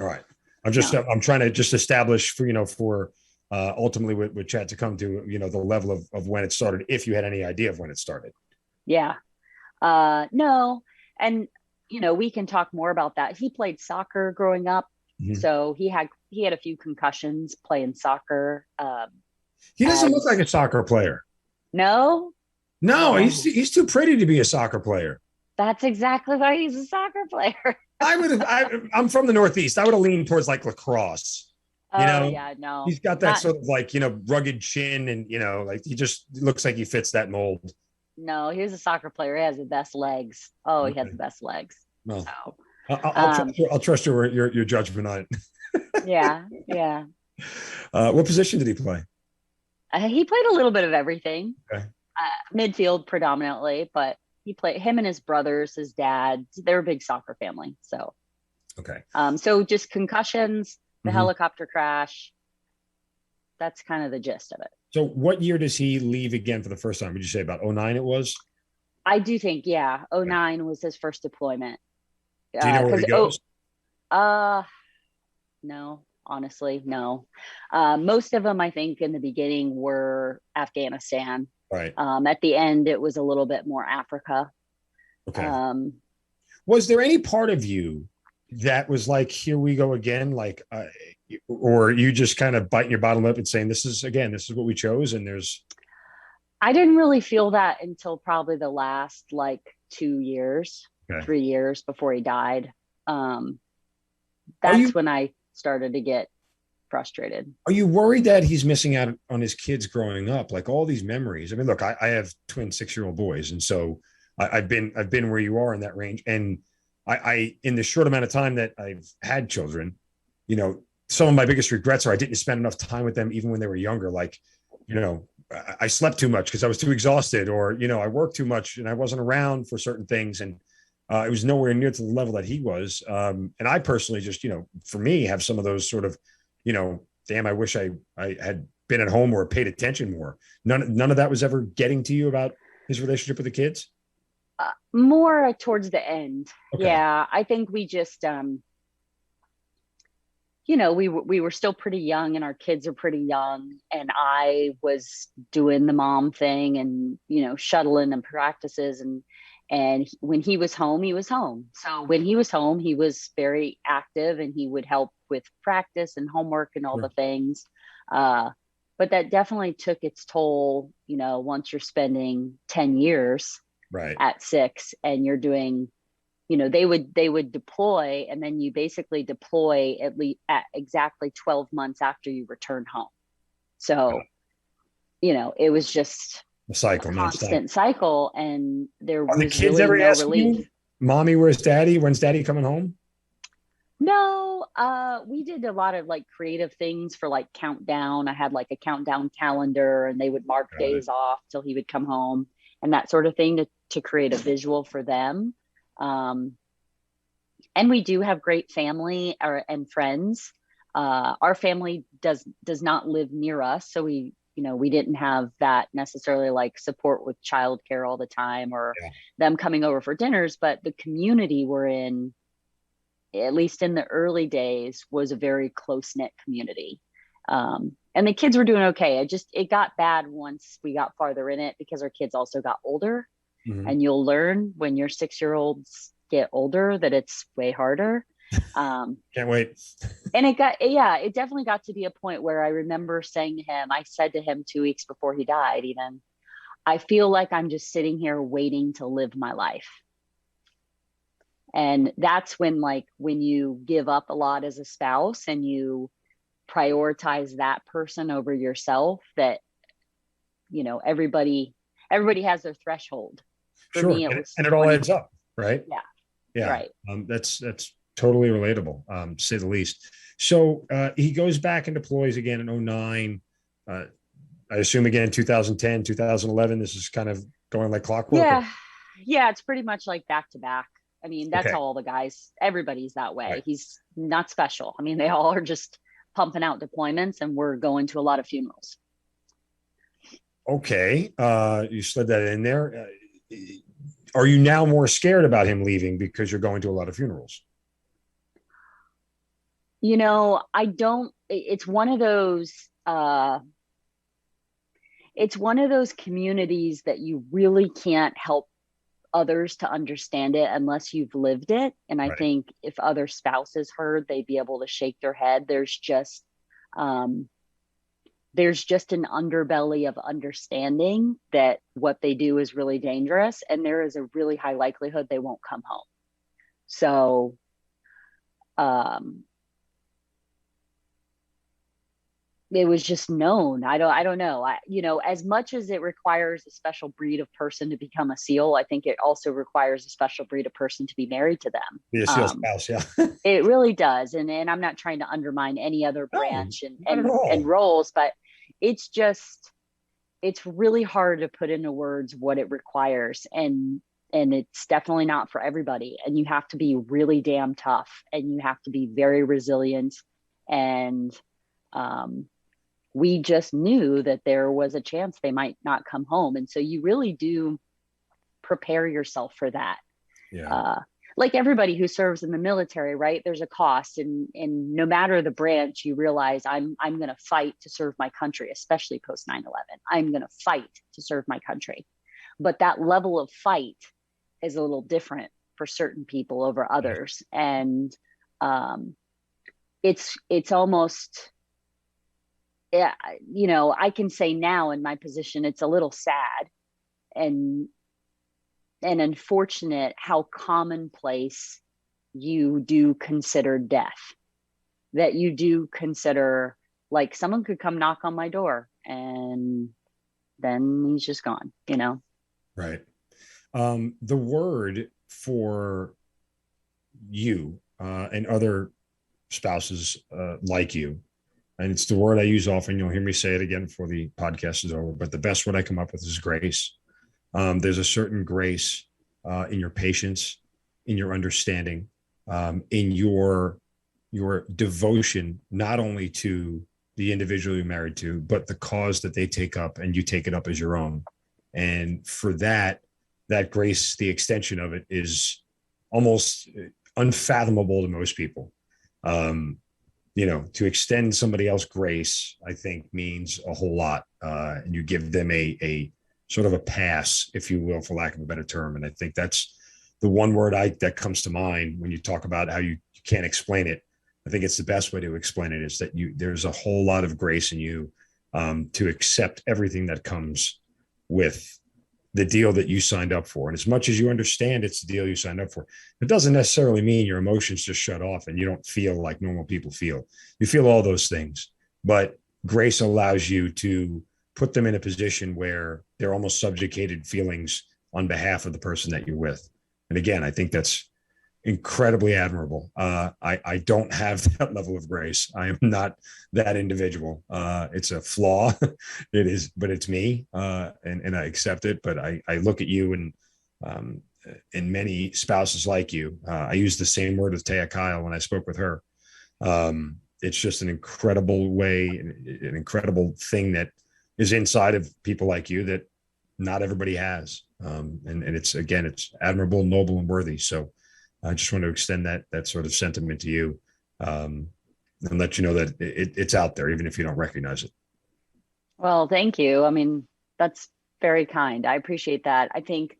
All right. I'm trying to just establish for ultimately with Chad to come to, the level of when it started, if you had any idea of when it started. Yeah. No. And, we can talk more about that. He played soccer growing up. Mm-hmm. So he had a few concussions playing soccer. He doesn't look like a soccer player. No, he's too pretty to be a soccer player. That's exactly why he's a soccer player. I'm from the Northeast. I would have leaned towards like lacrosse. Yeah, no. He's got that sort of like, rugged chin and, like he just looks like he fits that mold. No, he was a soccer player. He has the best legs. Oh, okay. He has the best legs. No. So, I'll trust your judgment on it. Yeah. What position did he play? He played a little bit of everything. Okay. Midfield predominantly, but him and his brothers, his dad, they're a big soccer family. So, okay. So just concussions, the helicopter crash. That's kind of the gist of it. So what year does he leave again for the first time? Would you say about 2009 it was? I do think, yeah. 2009 was his first deployment. Do you know where he goes? No, honestly, no. Most of them, I think, in the beginning were Afghanistan. Right. At the end, it was a little bit more Africa. Okay. Was there any part of you that was like, here we go again? Like, or you just kind of biting your bottom lip and saying, this is what we chose. And I didn't really feel that until probably the last 2 years, 3 years before he died. That's when I started to get frustrated. Are you worried that he's missing out on his kids growing up? Like all these memories. I mean, look, I have twin 6-year-old boys. And so I've been where you are in that range. And I in the short amount of time that I've had children, some of my biggest regrets are I didn't spend enough time with them, even when they were younger. Like, I slept too much because I was too exhausted, or, I worked too much and I wasn't around for certain things. And it was nowhere near to the level that he was. And I personally just, for me, have some of those sort of, damn, I wish I had been at home or paid attention more. None of that was ever getting to you about his relationship with the kids? More towards the end. Okay. Yeah, I think we just, we were still pretty young and our kids are pretty young. And I was doing the mom thing and, shuttling and practices. And when he was home, he was home. So when he was home, he was very active and he would help with practice and homework and all the things. But that definitely took its toll, once you're spending 10 years at 6 and you're doing they would deploy, and then you basically deploy at least at exactly 12 months after you return home. So, it was just The cycle, a constant cycle, and there Are the was kids really ever no asking relief. you, Mommy, where's Daddy? When's Daddy coming home? No, we did a lot of like creative things for like countdown. I had like a countdown calendar, and they would mark days off till he would come home and that sort of thing to create a visual for them. And we do have great family and friends. Our family does not live near us, so we didn't have that necessarily like support with childcare all the time or them coming over for dinners. But the community we're in, at least in the early days, was a very close-knit community. And the kids were doing okay. It got bad once we got farther in it, because our kids also got older. Mm-hmm. And you'll learn when your 6-year-olds get older that it's way harder. Can't wait. And it definitely got to be a point where I remember saying to him, I said to him 2 weeks before he died, even, I feel like I'm just sitting here waiting to live my life. And that's when you give up a lot as a spouse and you prioritize that person over yourself, that, everybody has their threshold. For me, it all adds up, right? Yeah. Right. That's totally relatable, to say the least. So he goes back and deploys again in 2009. I assume again in 2010, 2011, this is kind of going like clockwork. Yeah. It's pretty much like back to back. I mean, that's how all the guys, everybody's that way. Right. He's not special. I mean, they all are just pumping out deployments, and we're going to a lot of funerals. Okay. You slid that in there. Are you now more scared about him leaving because you're going to a lot of funerals? I don't, it's one of those communities that you really can't help others to understand it unless you've lived it. And I think if other spouses heard, they'd be able to shake their head. There's just an underbelly of understanding that what they do is really dangerous, and there is a really high likelihood they won't come home. So, it was just known. I don't know. As much as it requires a special breed of person to become a SEAL, I think it also requires a special breed of person to be married to them. Be a SEAL spouse, yeah. It really does. And I'm not trying to undermine any other branch and roles, but it's really hard to put into words what it requires. And it's definitely not for everybody. And you have to be really damn tough, and you have to be very resilient. And, we just knew that there was a chance they might not come home. And so you really do prepare yourself for that. Yeah. Like everybody who serves in the military, right? There's a cost, and no matter the branch, you realize I'm going to fight to serve my country, especially post 9/11. I'm going to fight to serve my country. But that level of fight is a little different for certain people over others. And it's almost, I can say now in my position, it's a little sad and unfortunate how commonplace you do consider death, that you do consider like someone could come knock on my door and then he's just gone, Right. The word for you and other spouses like you, and it's the word I use often. You'll hear me say it again before the podcast is over, but the best word I come up with is grace. There's a certain grace in your patience, in your understanding, in your devotion, not only to the individual you're married to, but the cause that they take up, and you take it up as your own. And for that grace, the extension of it is almost unfathomable to most people. To extend somebody else grace, I think means a whole lot. And you give them a sort of a pass, if you will, for lack of a better term. And I think that's the one word that comes to mind when you talk about how you can't explain it. I think it's the best way to explain it, is that there's a whole lot of grace in you to accept everything that comes with the deal that you signed up for. And as much as you understand it's the deal you signed up for, it doesn't necessarily mean your emotions just shut off and you don't feel like normal people feel. You feel all those things, but grace allows you to put them in a position where they're almost subjugated feelings on behalf of the person that you're with. And again, I think that's incredibly admirable. I don't have that level of grace. I am not that individual. It's a flaw. It is, but it's me, and I accept it. But I look at you and many spouses like you. I use the same word with Taya Kyle when I spoke with her. It's just an incredible way, an incredible thing that is inside of people like you that not everybody has. And it's, again, it's admirable, noble, and worthy. So I just want to extend that sort of sentiment to you, and let you know that it's out there, even if you don't recognize it. Well, thank you. I mean, that's very kind. I appreciate that. I think,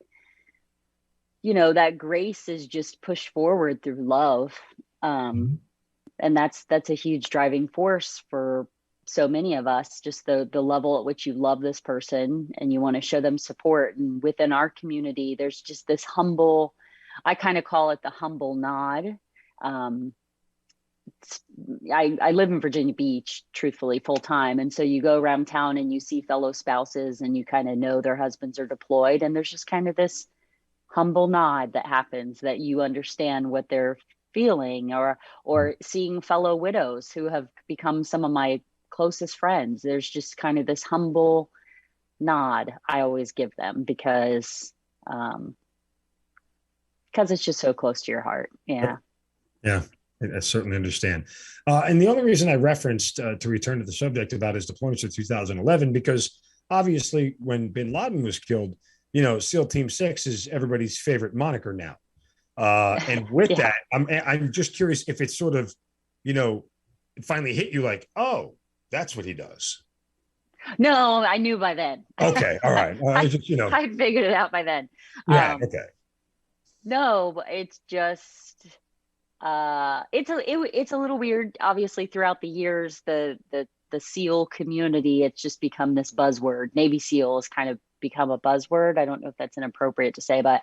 that grace is just pushed forward through love. And that's a huge driving force for so many of us, just the level at which you love this person and you want to show them support. And within our community, there's just this humble, I kind of call it the humble nod. I live in Virginia Beach, truthfully, full time. And so you go around town and you see fellow spouses and you kind of know their husbands are deployed. And there's just kind of this humble nod that happens, that you understand what they're feeling, or seeing fellow widows who have become some of my closest friends. There's just kind of this humble nod I always give them because it's just so close to your heart. Yeah. Yeah, I certainly understand. And the only reason I referenced, to return to the subject about his deployments in 2011, because obviously when bin Laden was killed, SEAL Team 6 is everybody's favorite moniker now. And with Yeah. that, I'm just curious if it's sort of, it finally hit you like, oh, that's what he does. No, I knew by then. Okay. All right. I figured it out by then. Yeah. Okay. No, but it's just it's a little weird. Obviously, throughout the years, the SEAL community, it's just become this buzzword. Navy SEAL has kind of become a buzzword. I don't know if that's inappropriate to say, but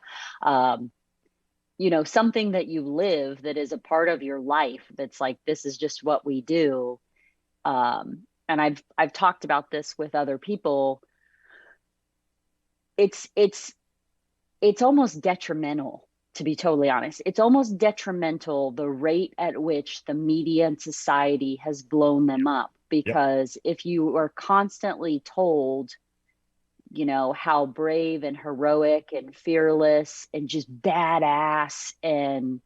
something that you live that is a part of your life. That's like, this is just what we do. And I've talked about this with other people. It's almost detrimental, to be totally honest. It's almost detrimental, the rate at which the media and society has blown them up. Because if you are constantly told, how brave and heroic and fearless and just badass and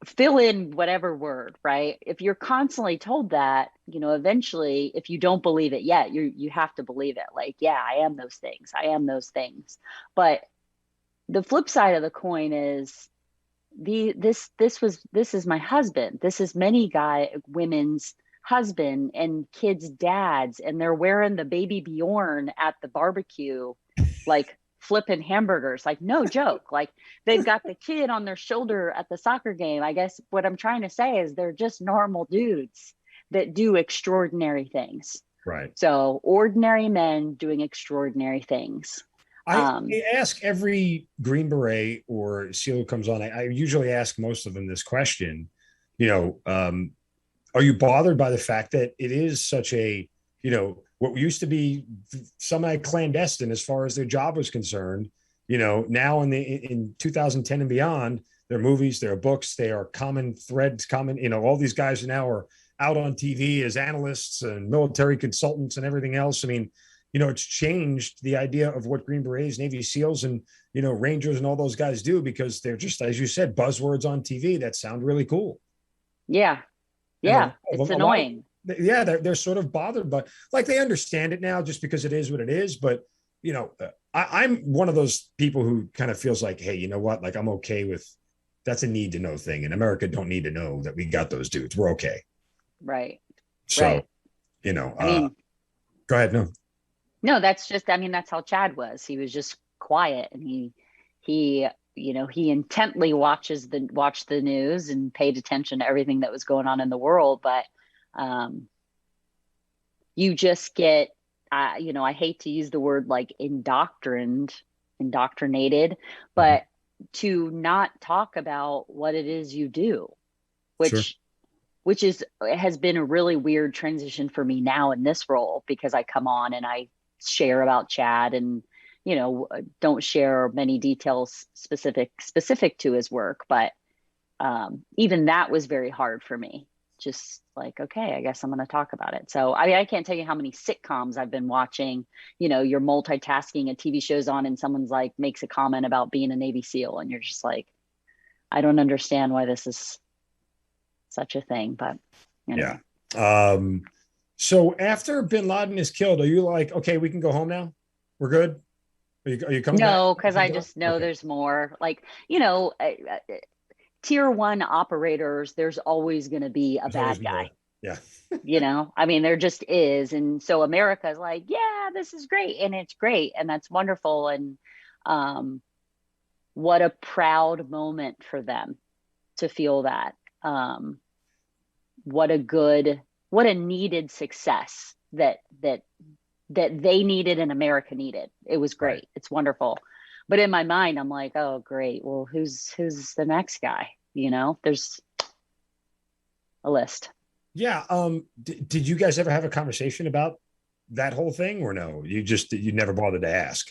fill in whatever word, right? If you're constantly told that, eventually, if you don't believe it yet, you have to believe it. Like, yeah, I am those things. I am those things. But the flip side of the coin is this is my husband. This is many women's husband and kids' dads, and they're wearing the baby Bjorn at the barbecue, like flipping hamburgers, like no joke. Like they've got the kid on their shoulder at the soccer game. I guess what I'm trying to say is they're just normal dudes that do extraordinary things. Right. So ordinary men doing extraordinary things. I ask every Green Beret or SEAL who comes on, I usually ask most of them this question, are you bothered by the fact that it is such a, what used to be semi-clandestine as far as their job was concerned, now in 2010 and beyond, their movies, their books, they are common threads, all these guys now are out on TV as analysts and military consultants and everything else. I mean, it's changed the idea of what Green Berets, Navy SEALs, and, Rangers and all those guys do, because they're just, as you said, buzzwords on TV that sound really cool. Yeah. Yeah. It's annoying. They're sort of bothered, but like they understand it now just because it is what it is. But, I'm one of those people who kind of feels like, hey, you know what? Like, I'm okay with, that's a need to know thing. And America don't need to know that we got those dudes. We're okay. Right. So, right. Go ahead. No, that's how Chad was. He was just quiet, and he intently watched the news and paid attention to everything that was going on in the world. But you just get, I hate to use the word like indoctrined indoctrinated, but to not talk about what it is you do, which has been a really weird transition for me now in this role, because I come on and I share about Chad and, you know, don't share many details specific to his work. But even that was very hard for me. Just like, okay, I guess I'm going to talk about it. So, I mean, I can't tell you how many sitcoms I've been watching. You know, you're multitasking, a TV show's on and someone's like makes a comment about being a Navy SEAL. And you're just like, I don't understand why this is such a thing, but anyway. Yeah. So after bin Laden is killed, are you like, okay, we can go home now? We're good? Are you coming back? No, because I just know there's more. Like, you know, tier 1 operators, there's always going to be a bad guy. Yeah. You know, I mean, there just is. And so America's like, yeah, this is great. And it's great. And that's wonderful. And what a proud moment for them to feel that. What a needed success that they needed and America needed. It was great. Right. It's wonderful. But in my mind, I'm like, oh, great. Well, who's the next guy? You know, there's a list. Yeah. Did you guys ever have a conversation about that whole thing, or no? You never bothered to ask?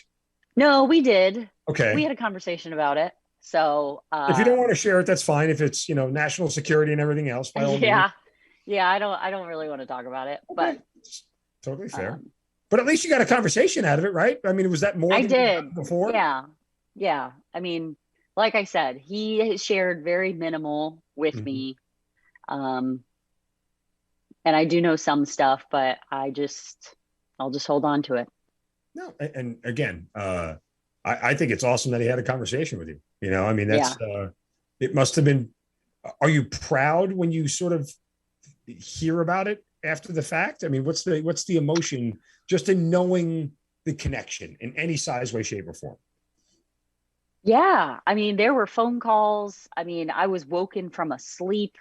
No, we did. Okay. We had a conversation about it. So if you don't want to share it, that's fine. If it's, you know, national security and everything else, by all means. Yeah. I don't really want to talk about it, but totally fair. But at least you got a conversation out of it, right? I mean, was that more? I did before? Yeah. I mean, like I said, he shared very minimal with me. And I do know some stuff, but I'll just hold on to it. No. And again, I think it's awesome that he had a conversation with you. You know, I mean, that's, it must've been, are you proud when you sort of hear about it after the fact? I mean, what's the emotion just in knowing the connection in any size, way, shape, or form? Yeah. I mean, there were phone calls. I mean, I was woken from a sleep.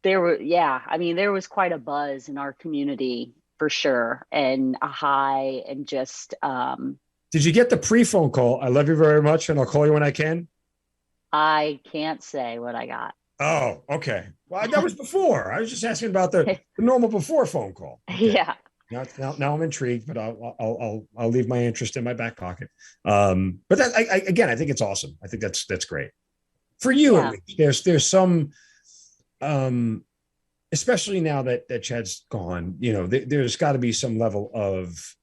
There was quite a buzz in our community for sure. And a high and just, did you get the pre-phone call? I love you very much, and I'll call you when I can. I can't say what I got. Oh, okay. Well, that was before. I was just asking about the normal before phone call. Okay. Yeah. Now I'm intrigued, but I'll leave my interest in my back pocket. But that I think it's awesome. I think that's great for you. At least. There's some, especially now that Chad's gone. You know, there's got to be some level of,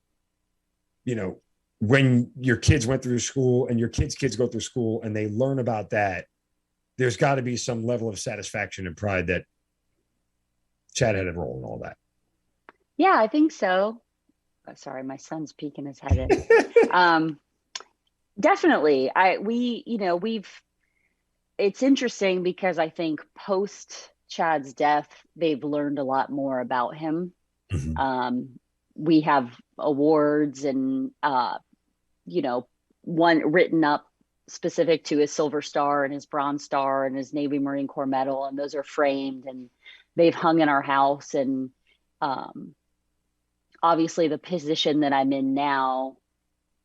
you know, when your kids went through school and your kids go through school and they learn about that, there's got to be some level of satisfaction and pride that Chad had a role in all that. Yeah, I think so. Oh, sorry, my son's peeking his head in. Definitely. It's interesting because I think post Chad's death, they've learned a lot more about him. We have awards and, one written up specific to his Silver Star and his Bronze Star and his Navy Marine Corps medal. And those are framed and they've hung in our house. And obviously the position that I'm in now,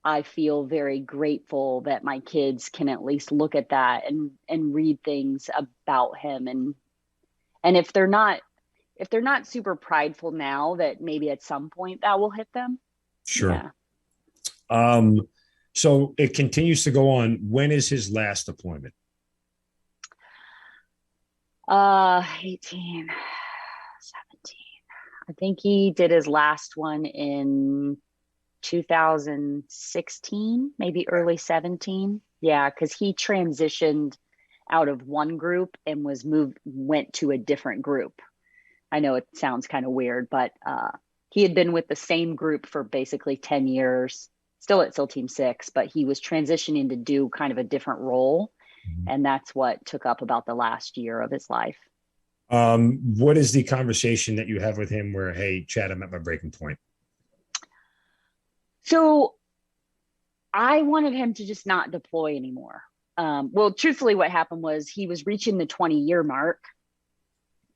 I feel very grateful that my kids can at least look at that and read things about him. And if they're not super prideful now, that maybe at some point that will hit them. Sure. Yeah. So it continues to go on. When is his last deployment? 18, 17. I think he did his last one in 2016, maybe early 17. Yeah, because he transitioned out of one group and went to a different group. I know it sounds kind of weird, but he had been with the same group for basically 10 years, still at SEAL Team 6, but he was transitioning to do kind of a different role. And that's what took up about the last year of his life. What is the conversation that you have with him where, hey, Chad, I'm at my breaking point? So I wanted him to just not deploy anymore. Well, truthfully, what happened was he was reaching the 20-year mark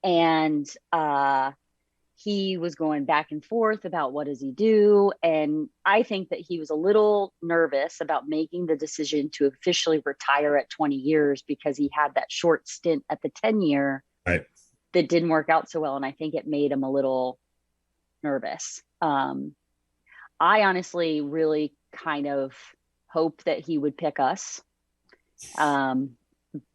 and he was going back and forth about what does he do. And I think that he was a little nervous about making the decision to officially retire at 20 years because he had that short stint at the 10-year Right. that didn't work out so well. And I think it made him a little nervous. I honestly really kind of hope that he would pick us.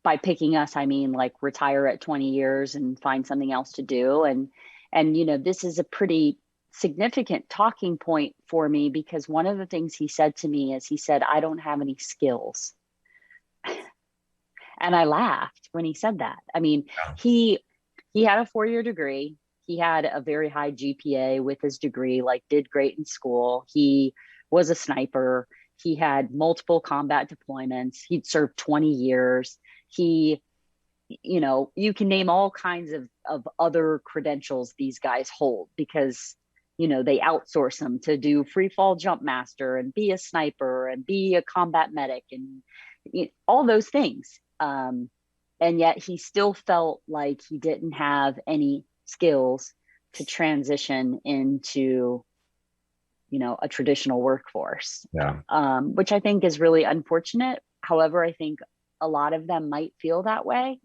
By picking us, I mean like retire at 20 years and find something else to do. And, you know, this is a pretty significant talking point for me because one of the things he said to me is he said, I don't have any skills. And I laughed when he said that. I mean, he had a 4-year degree. He had a very high GPA with his degree, like did great in school. He was a sniper. He had multiple combat deployments. He'd served 20 years. He, you know, you can name all kinds of other credentials these guys hold because, you know, they outsource them to do free fall jump master and be a sniper and be a combat medic and all those things. And yet he still felt like he didn't have any skills to transition into, you know, a traditional workforce, which I think is really unfortunate. However, I think a lot of them might feel that way,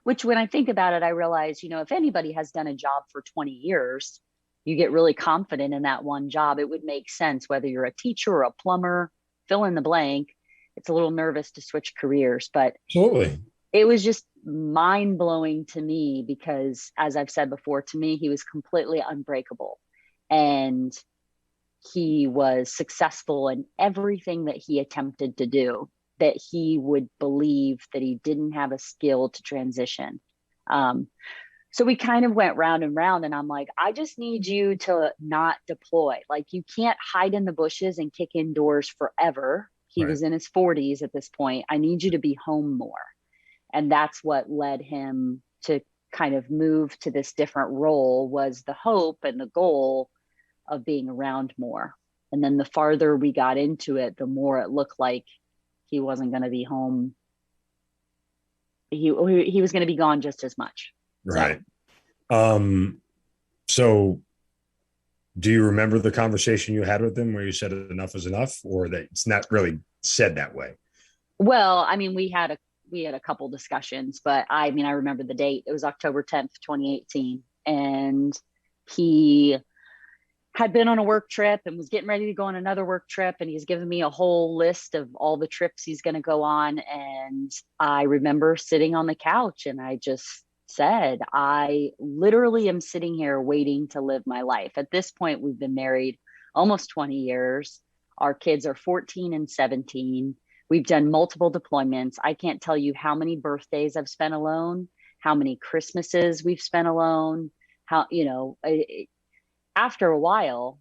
which when I think about it, I realize, you know, if anybody has done a job for 20 years, you get really confident in that one job. It would make sense whether you're a teacher or a plumber, fill in the blank. It's a little nervous to switch careers, but Absolutely. It was just mind blowing to me because, as I've said before, to me, he was completely unbreakable and he was successful in everything that he attempted to do, that he would believe that he didn't have a skill to transition. So we kind of went round and round and I'm like, I just need you to not deploy. Like you can't hide in the bushes and kick indoors forever. He was in his 40s at this point. I need you to be home more. And that's what led him to kind of move to this different role, was the hope and the goal of being around more. And then the farther we got into it, the more it looked like he wasn't going to be home. He was going to be gone just as much. Right. So do you remember the conversation you had with him where you said enough is enough, or that it's not really said that way? Well, I mean, we had a couple discussions, but I mean, I remember the date. It was October 10th, 2018. And he had been on a work trip and was getting ready to go on another work trip. And he's given me a whole list of all the trips he's going to go on. And I remember sitting on the couch and I just said, I literally am sitting here waiting to live my life. At this point, we've been married almost 20 years. Our kids are 14 and 17. We've done multiple deployments. I can't tell you how many birthdays I've spent alone, how many Christmases we've spent alone, how, you know, after a while,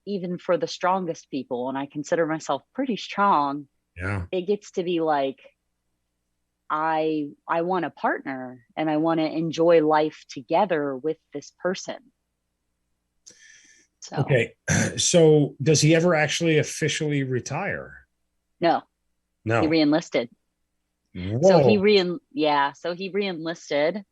even for the strongest people, and I consider myself pretty strong, it gets to be like, I want a partner and I want to enjoy life together with this person. So. Okay. So does he ever actually officially retire? No. He re-enlisted. Whoa. So he re-enlisted.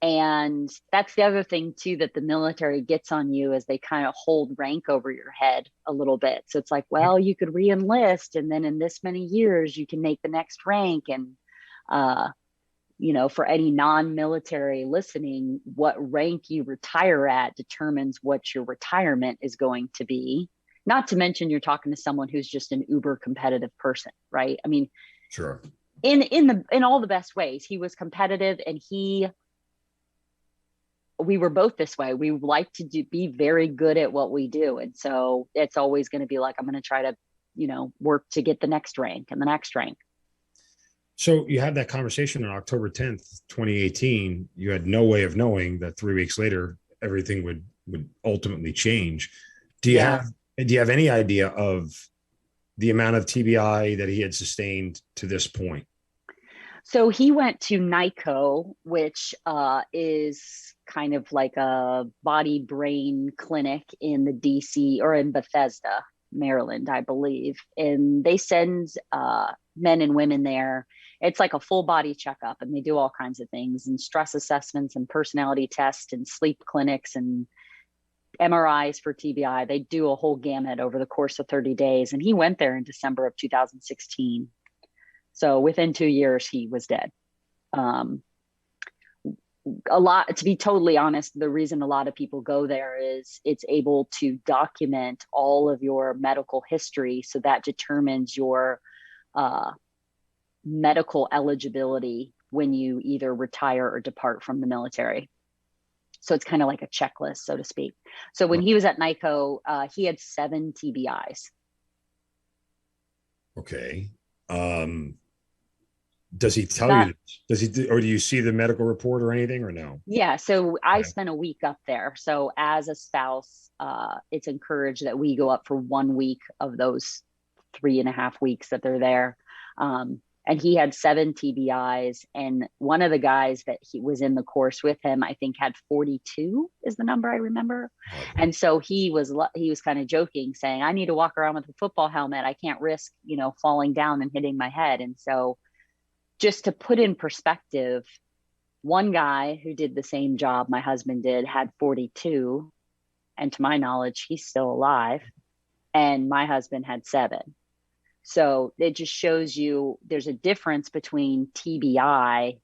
And that's the other thing too, that the military gets on you, is they kind of hold rank over your head a little bit. So it's like, well, you could re-enlist and then in this many years you can make the next rank. And, you know, for any non-military listening, what rank you retire at determines what your retirement is going to be. Not to mention you're talking to someone who's just an uber competitive person, right? I mean, sure. In all the best ways, he was competitive and we were both this way. We like to be very good at what we do. And so it's always going to be like, I'm going to try to, you know, work to get the next rank and the next rank. So you had that conversation on October 10th, 2018. You had no way of knowing that 3 weeks later, everything would ultimately change. Do you have any idea of the amount of TBI that he had sustained to this point? So he went to NICO, which is kind of like a body brain clinic in the DC or in Bethesda, Maryland, I believe. And they send men and women there. it's like a full body checkup, and they do all kinds of things, and stress assessments and personality tests and sleep clinics and MRIs for TBI. They do a whole gamut over the course of 30 days. And he went there in December of 2016. So within 2 years, he was dead. A lot, to be totally honest, the reason a lot of people go there is it's able to document all of your medical history. So that determines your medical eligibility when you either retire or depart from the military. So it's kind of like a checklist, so to speak. So when he was at NICO, he had 7 TBIs. Okay. Does he tell you? Does he, or do you see the medical report or anything, or no? Yeah. So I spent a week up there. So as a spouse, it's encouraged that we go up for 1 week of those 3.5 weeks that they're there. And he had 7 TBIs, and one of the guys that he was in the course with him, I think, had 42 is the number I remember. And so he was kind of joking, saying, I need to walk around with a football helmet. I can't risk, falling down and hitting my head. And so just to put in perspective, one guy who did the same job my husband did had 42. And to my knowledge, he's still alive. And my husband had 7. So it just shows you there's a difference between TBI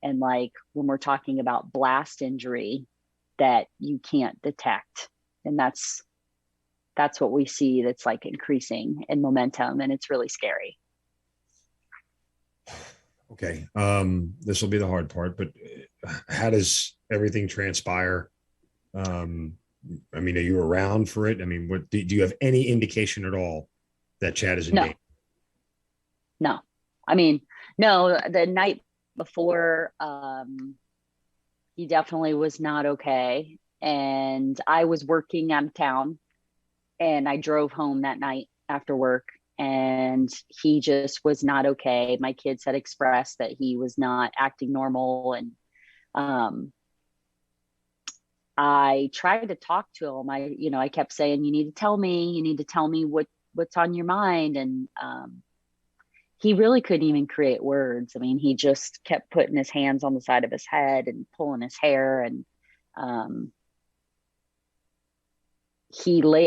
and, like, when we're talking about blast injury that you can't detect. And that's what we see that's like increasing in momentum, and it's really scary. Okay. This will be the hard part, but how does everything transpire? I mean, are you around for it? I mean, what do you have any indication at all that Chad is in danger? No. I mean, no, the night before, he definitely was not okay. And I was working out of town, and I drove home that night after work, and he just was not okay. My kids had expressed that he was not acting normal. And I tried to talk to him. I kept saying, you need to tell me what's on your mind. And he really couldn't even create words. I mean, he just kept putting his hands on the side of his head and pulling his hair. And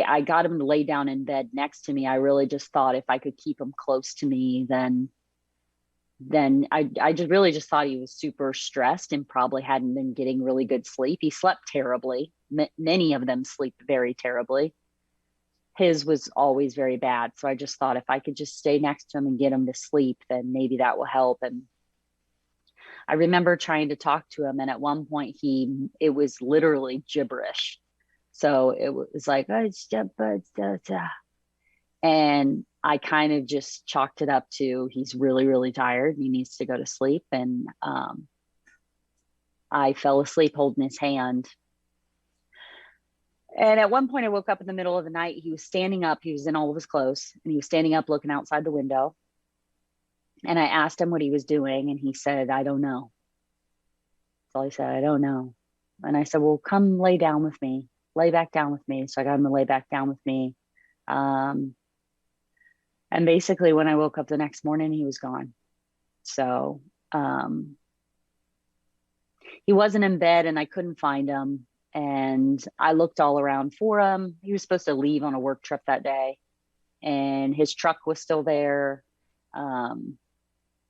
I got him to lay down in bed next to me. I really just thought if I could keep him close to me, then I just really just thought he was super stressed and probably hadn't been getting really good sleep. He slept terribly. Many of them sleep very terribly. His was always very bad. So I just thought if I could just stay next to him and get him to sleep, then maybe that will help. And I remember trying to talk to him. And at one point it was literally gibberish. So it was like, and I kind of just chalked it up to, he's really, really tired. He needs to go to sleep. And I fell asleep holding his hand. And at one point I woke up in the middle of the night. He was standing up. He was in all of his clothes, and he was standing up looking outside the window. And I asked him what he was doing, and he said, I don't know. That's all he said, I don't know. And I said, well, come lay down with me. Lay back down with me. So I got him to lay back down with me. And basically when I woke up the next morning, he was gone. So he wasn't in bed, and I couldn't find him. And I looked all around for him. He was supposed to leave on a work trip that day, and his truck was still there.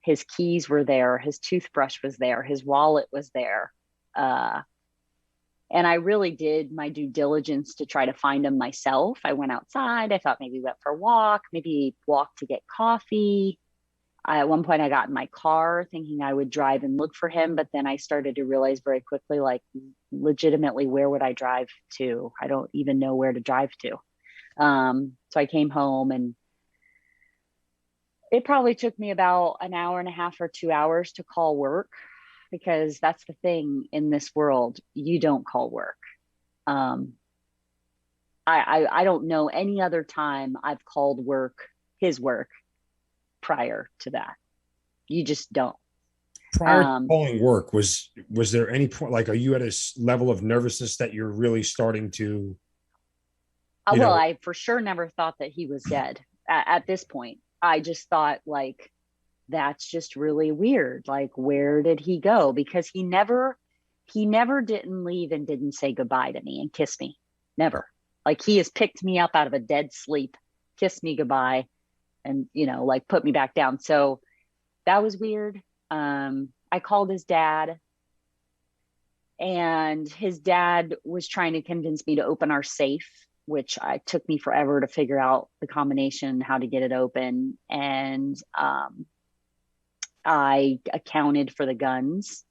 His keys were there. His toothbrush was there. His wallet was there. And I really did my due diligence to try to find him myself. I went outside. I thought maybe he went for a walk, maybe walked to get coffee. At one point I got in my car thinking I would drive and look for him. But then I started to realize very quickly, like, legitimately, where would I drive to? I don't even know where to drive to. So I came home, and it probably took me about an hour and a half or 2 hours to call work, because that's the thing in this world. You don't call work. I don't know any other time I've called his work prior to that. You just don't. Prior to calling work, was there any point, like, are you at a level of nervousness that you're really starting to? Well, I for sure never thought that he was dead at this point. I just thought, like, that's just really weird. Like, where did he go? Because he never didn't leave and didn't say goodbye to me and kiss me. Never. Like, he has picked me up out of a dead sleep, kissed me goodbye, and, like, put me back down. So that was weird. I called his dad, and his dad was trying to convince me to open our safe, which took me forever to figure out the combination, how to get it open. And I accounted for the guns.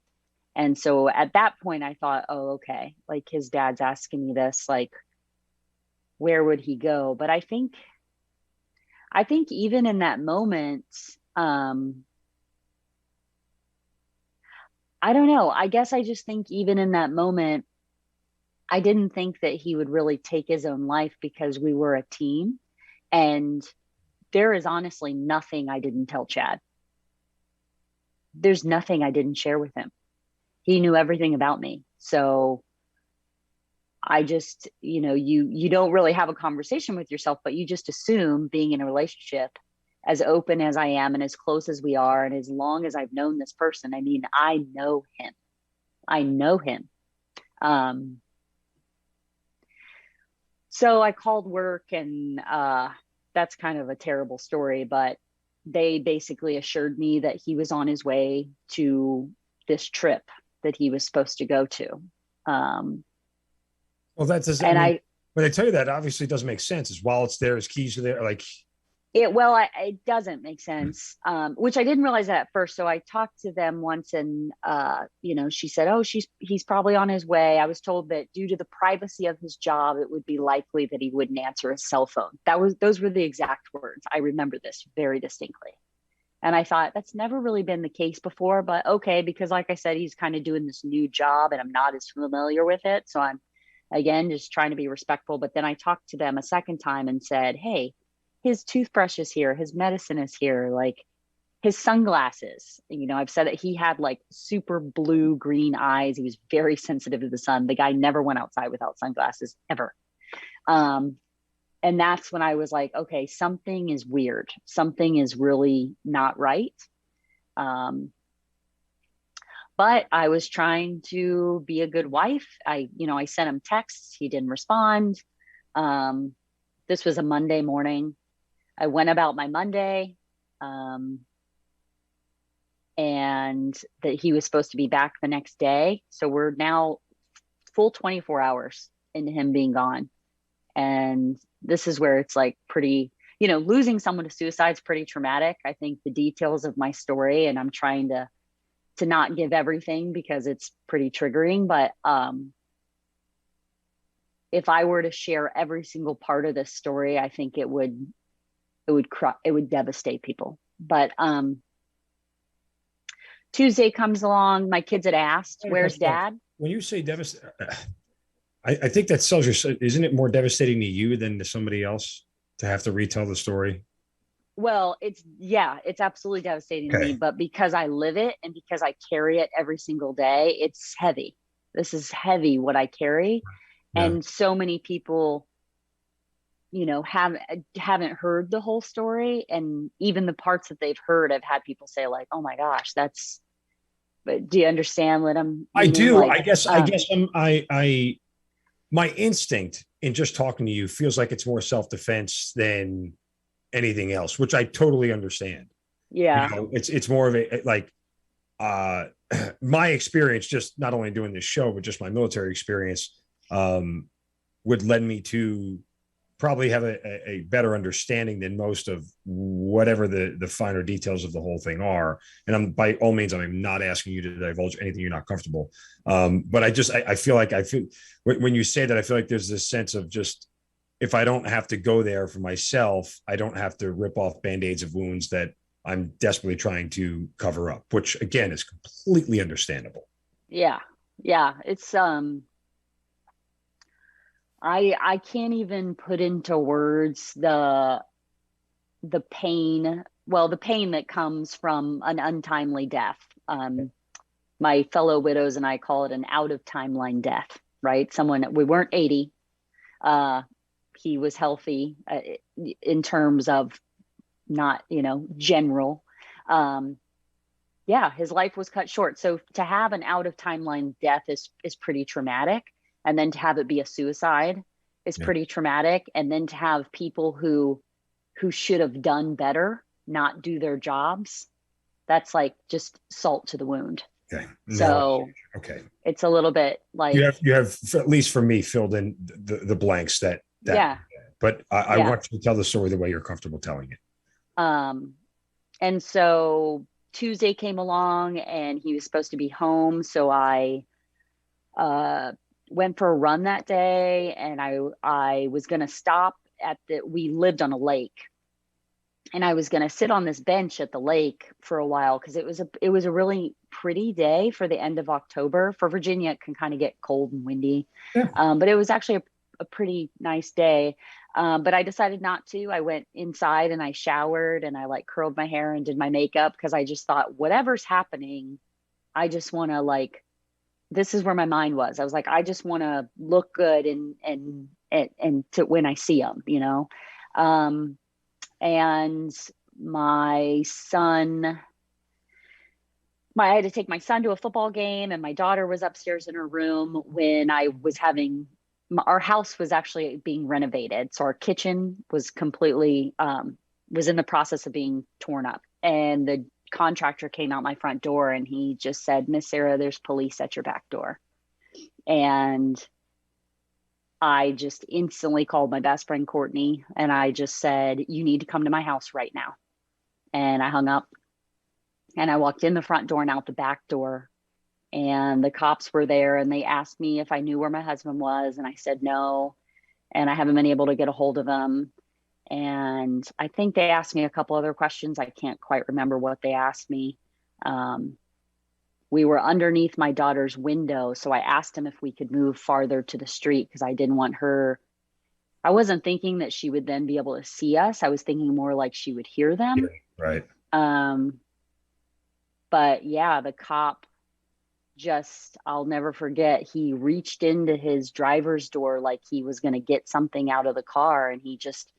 And so at that point I thought, oh, okay, like, his dad's asking me this, like, where would he go? But I think even in that moment, I don't know. I guess I just think even in that moment, I didn't think that he would really take his own life, because we were a team. And there is honestly nothing I didn't tell Chad. There's nothing I didn't share with him. He knew everything about me. So I just, you don't really have a conversation with yourself, but you just assume, being in a relationship, as open as I am and as close as we are, and as long as I've known this person, I mean, I know him. So I called work, and that's kind of a terrible story, but they basically assured me that he was on his way to this trip that he was supposed to go to. Well, that doesn't, when they tell you that, obviously it doesn't make sense. His wallet's there, his keys are there. Like, it doesn't make sense, which I didn't realize that at first. So I talked to them once, and she said, oh, he's probably on his way. I was told that due to the privacy of his job, it would be likely that he wouldn't answer his cell phone. Those were the exact words. I remember this very distinctly. And I thought, that's never really been the case before, but okay, because like I said, he's kind of doing this new job and I'm not as familiar with it. So I'm, again, just trying to be respectful. But then I talked to them a second time and said, hey, his toothbrush is here, his medicine is here, like, his sunglasses. I've said that he had like super blue green eyes. He was very sensitive to the sun. The guy never went outside without sunglasses, ever. And that's when I was like, okay, something is weird. Something is really not right. But I was trying to be a good wife. I sent him texts. He didn't respond. This was a Monday morning. I went about my Monday, and that he was supposed to be back the next day. So we're now full 24 hours into him being gone. And this is where it's like pretty, losing someone to suicide is pretty traumatic. I think the details of my story, and I'm trying to not give everything because it's pretty triggering, but if I were to share every single part of this story, I think it would devastate people. But Tuesday comes along. My kids had asked, where's dad? When you say devastate, I think that sells your, isn't it more devastating to you than to somebody else to have to retell the story? Well, it's absolutely devastating to me, but because I live it and because I carry it every single day, it's heavy. This is heavy, what I carry. Yeah. And so many people, haven't heard the whole story. And even the parts that they've heard, I've had people say like, oh my gosh, but do you understand what I'm meaning? I do. Like, I guess my instinct in just talking to you feels like it's more self-defense than anything else, which I totally understand. Yeah. It's more of a, like, my experience, just not only doing this show, but just my military experience, would lend me to probably have a better understanding than most of whatever the finer details of the whole thing are. And I'm, by all means, I'm not asking you to divulge anything you're not comfortable. But I feel like when you say that, I feel like there's this sense of just, if I don't have to go there for myself, I don't have to rip off Band-Aids of wounds that I'm desperately trying to cover up, which again is completely understandable. Yeah. Yeah. It's, I can't even put into words the pain, the pain that comes from an untimely death. My fellow widows and I call it an out of timeline death, right? We weren't 80. He was healthy in terms of not, general. Yeah, his life was cut short. So to have an out of timeline death is pretty traumatic. And then to have it be a suicide is pretty traumatic. And then to have people who should have done better not do their jobs, that's like just salt to the wound. Okay. So okay, it's a little bit like you have at least for me filled in the blanks that yeah. But I want you to tell the story the way you're comfortable telling it. And so Tuesday came along and he was supposed to be home. So I went for a run that day, and I was going to stop we lived on a lake, and I was going to sit on this bench at the lake for a while because it was a really pretty day for the end of October. For Virginia, it can kind of get cold and windy. Yeah. But it was actually a pretty nice day. But I decided not to. I went inside and I showered and I like curled my hair and did my makeup because I just thought, whatever's happening, I just want to this is where my mind was. I was like, I just want to look good and to when I see them, and my son, I had to take my son to a football game, and my daughter was upstairs in her room when I was our house was actually being renovated. So our kitchen was completely, was in the process of being torn up. And the contractor came out my front door and he just said, "Miss Sara, there's police at your back door." And I just instantly called my best friend, Courtney, and I just said, "You need to come to my house right now." And I hung up and I walked in the front door and out the back door, and the cops were there and they asked me if I knew where my husband was. And I said no. And I haven't been able to get a hold of him. And I think they asked me a couple other questions. I can't quite remember what they asked me. We were underneath my daughter's window. So I asked him if we could move farther to the street because I didn't want her. I wasn't thinking that she would then be able to see us. I was thinking more like she would hear them. Yeah, right. But yeah, the cop I'll never forget, he reached into his driver's door like he was going to get something out of the car, and he just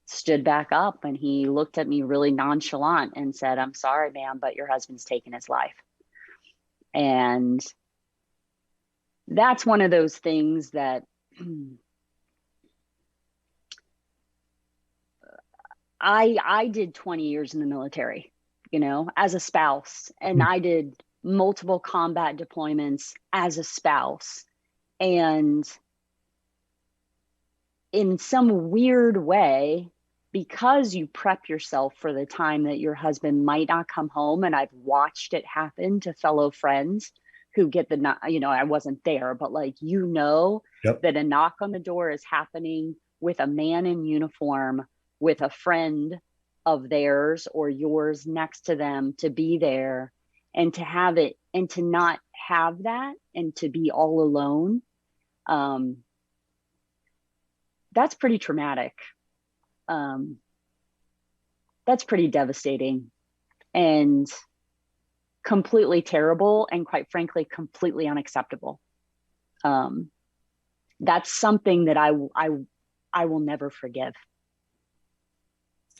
stood back up and he looked at me really nonchalant and said, "I'm sorry, ma'am, but your husband's taken his life." And that's one of those things that I did 20 years in the military, as a spouse, and I did multiple combat deployments as a spouse. And in some weird way, because you prep yourself for the time that your husband might not come home, and I've watched it happen to fellow friends who get I wasn't there, but Yep. that a knock on the door is happening with a man in uniform with a friend of theirs or yours next to them, to be there and to have it, and to not have that and to be all alone. That's pretty traumatic. That's pretty devastating and completely terrible, and quite frankly, completely unacceptable. That's something that I will never forgive.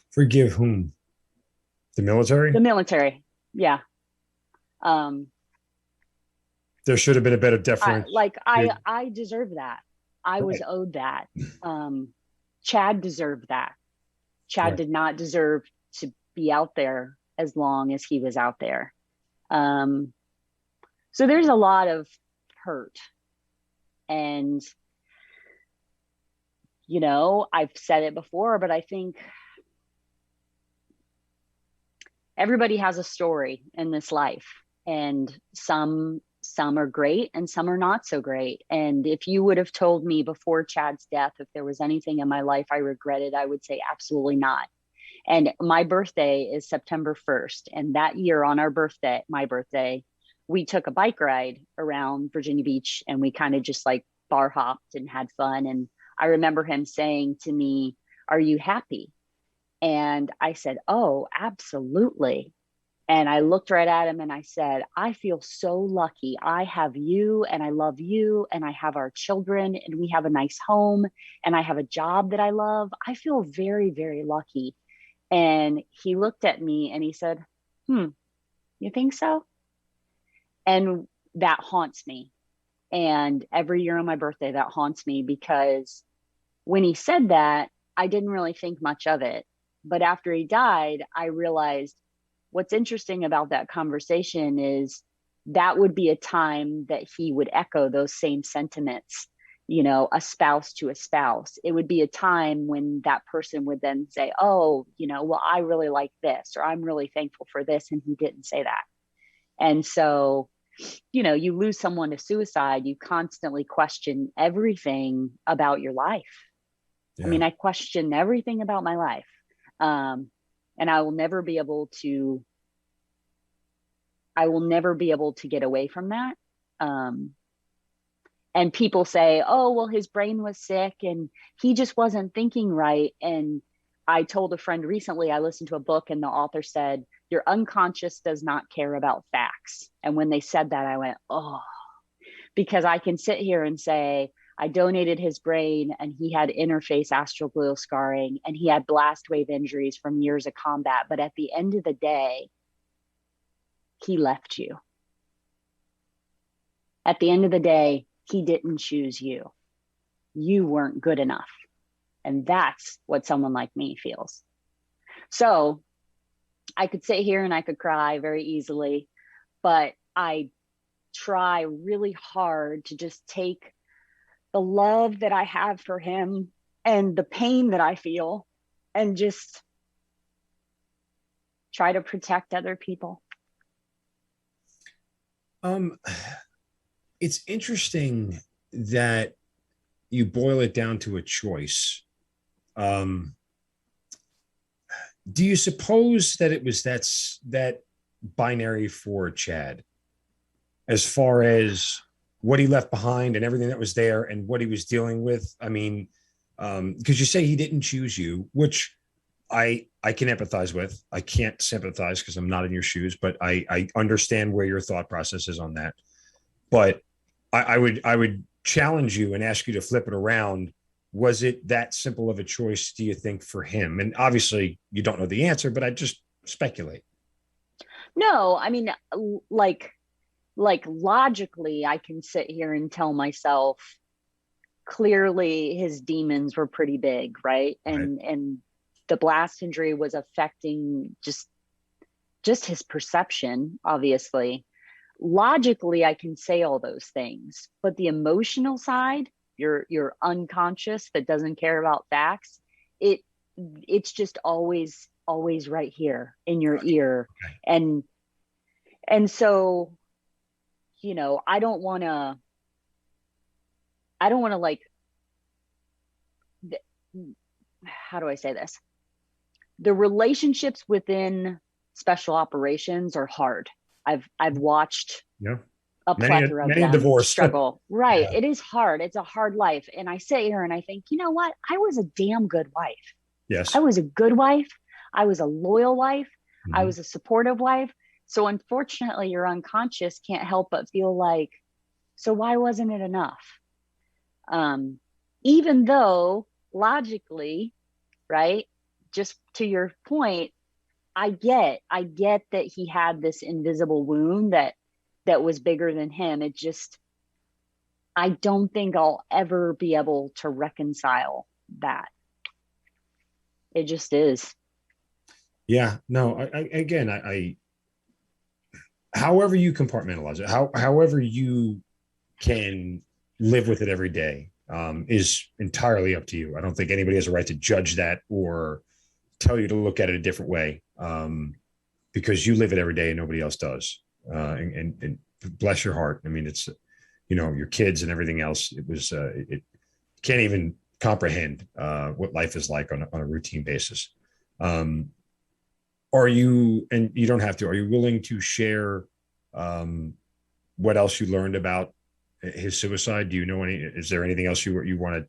Forgive whom? The military? The military. Yeah. There should have been a better deference. I deserve that. I was owed that. Chad deserved that. Chad did not deserve to be out there as long as he was out there. So there's a lot of hurt. And, I've said it before, but I think everybody has a story in this life, and some are great and some are not so great. And if you would have told me before Chad's death if there was anything in my life I regretted, I would say absolutely not. And my birthday is September 1st. And that year on my birthday, we took a bike ride around Virginia Beach, and we kind of just bar hopped and had fun. And I remember him saying to me, "Are you happy?" And I said, "Oh, absolutely." And I looked right at him and I said, "I feel so lucky. I have you, and I love you, and I have our children, and we have a nice home, and I have a job that I love. I feel very, very lucky." And he looked at me and he said, You think so? And that haunts me. And every year on my birthday, that haunts me, because when he said that, I didn't really think much of it. But after he died, I realized what's interesting about that conversation is that would be a time that he would echo those same sentiments, a spouse to a spouse. It would be a time when that person would then say, oh, well, I really like this, or I'm really thankful for this. And he didn't say that. And so, you lose someone to suicide, you constantly question everything about your life. Yeah. I mean, I question everything about my life. And I will never be able to get away from that. And people say, oh, well, his brain was sick and he just wasn't thinking right. And I told a friend recently, I listened to a book and the author said, your unconscious does not care about facts. And when they said that, I went, oh, because I can sit here and say, I donated his brain and he had interface astroglial scarring and he had blast wave injuries from years of combat. But at the end of the day, he left you. At the end of the day, he didn't choose you. You weren't good enough. And that's what someone like me feels. So I could sit here and I could cry very easily, but I try really hard to just take the love that I have for him and the pain that I feel and just try to protect other people. It's interesting that you boil it down to a choice. Do you suppose that it was that binary for Chad, as far as what he left behind and everything that was there and what he was dealing with? I mean, because you say he didn't choose you, which I can empathize with. I can't sympathize because I'm not in your shoes, but I understand where your thought process is on that. But I would challenge you and ask you to flip it around. Was it that simple of a choice, do you think, for him? And obviously you don't know the answer, but I just speculate. No, I mean, like logically, I can sit here and tell myself clearly his demons were pretty big, right? And the blast injury was affecting just his perception, obviously. Logically, I can say all those things, but the emotional side, your unconscious that doesn't care about facts, it's just always right here in your ear. Okay. And so, I don't want to like, how do I say this? The relationships within special operations are hard. I've watched a plethora of them divorce. Struggle. Right. Yeah. It is hard. It's a hard life. And I sit here and I think, you know what? I was a damn good wife. Yes. I was a good wife. I was a loyal wife. Mm-hmm. I was a supportive wife. So unfortunately, your unconscious can't help but feel like, so why wasn't it enough? Even though logically, right, just to your point, I get that he had this invisible wound that was bigger than him. It just, I don't think I'll ever be able to reconcile that. It just is. Yeah, no, I however you compartmentalize it, however you can live with it every day, is entirely up to you. I don't think anybody has a right to judge that or tell you to look at it a different way, because you live it every day and nobody else does. And bless your heart. I mean, it's, your kids and everything else. It was, it can't even comprehend what life is like on a routine basis. Are you, and you don't have to, are you willing to share what else you learned about his suicide? Do you know is there anything else you want to,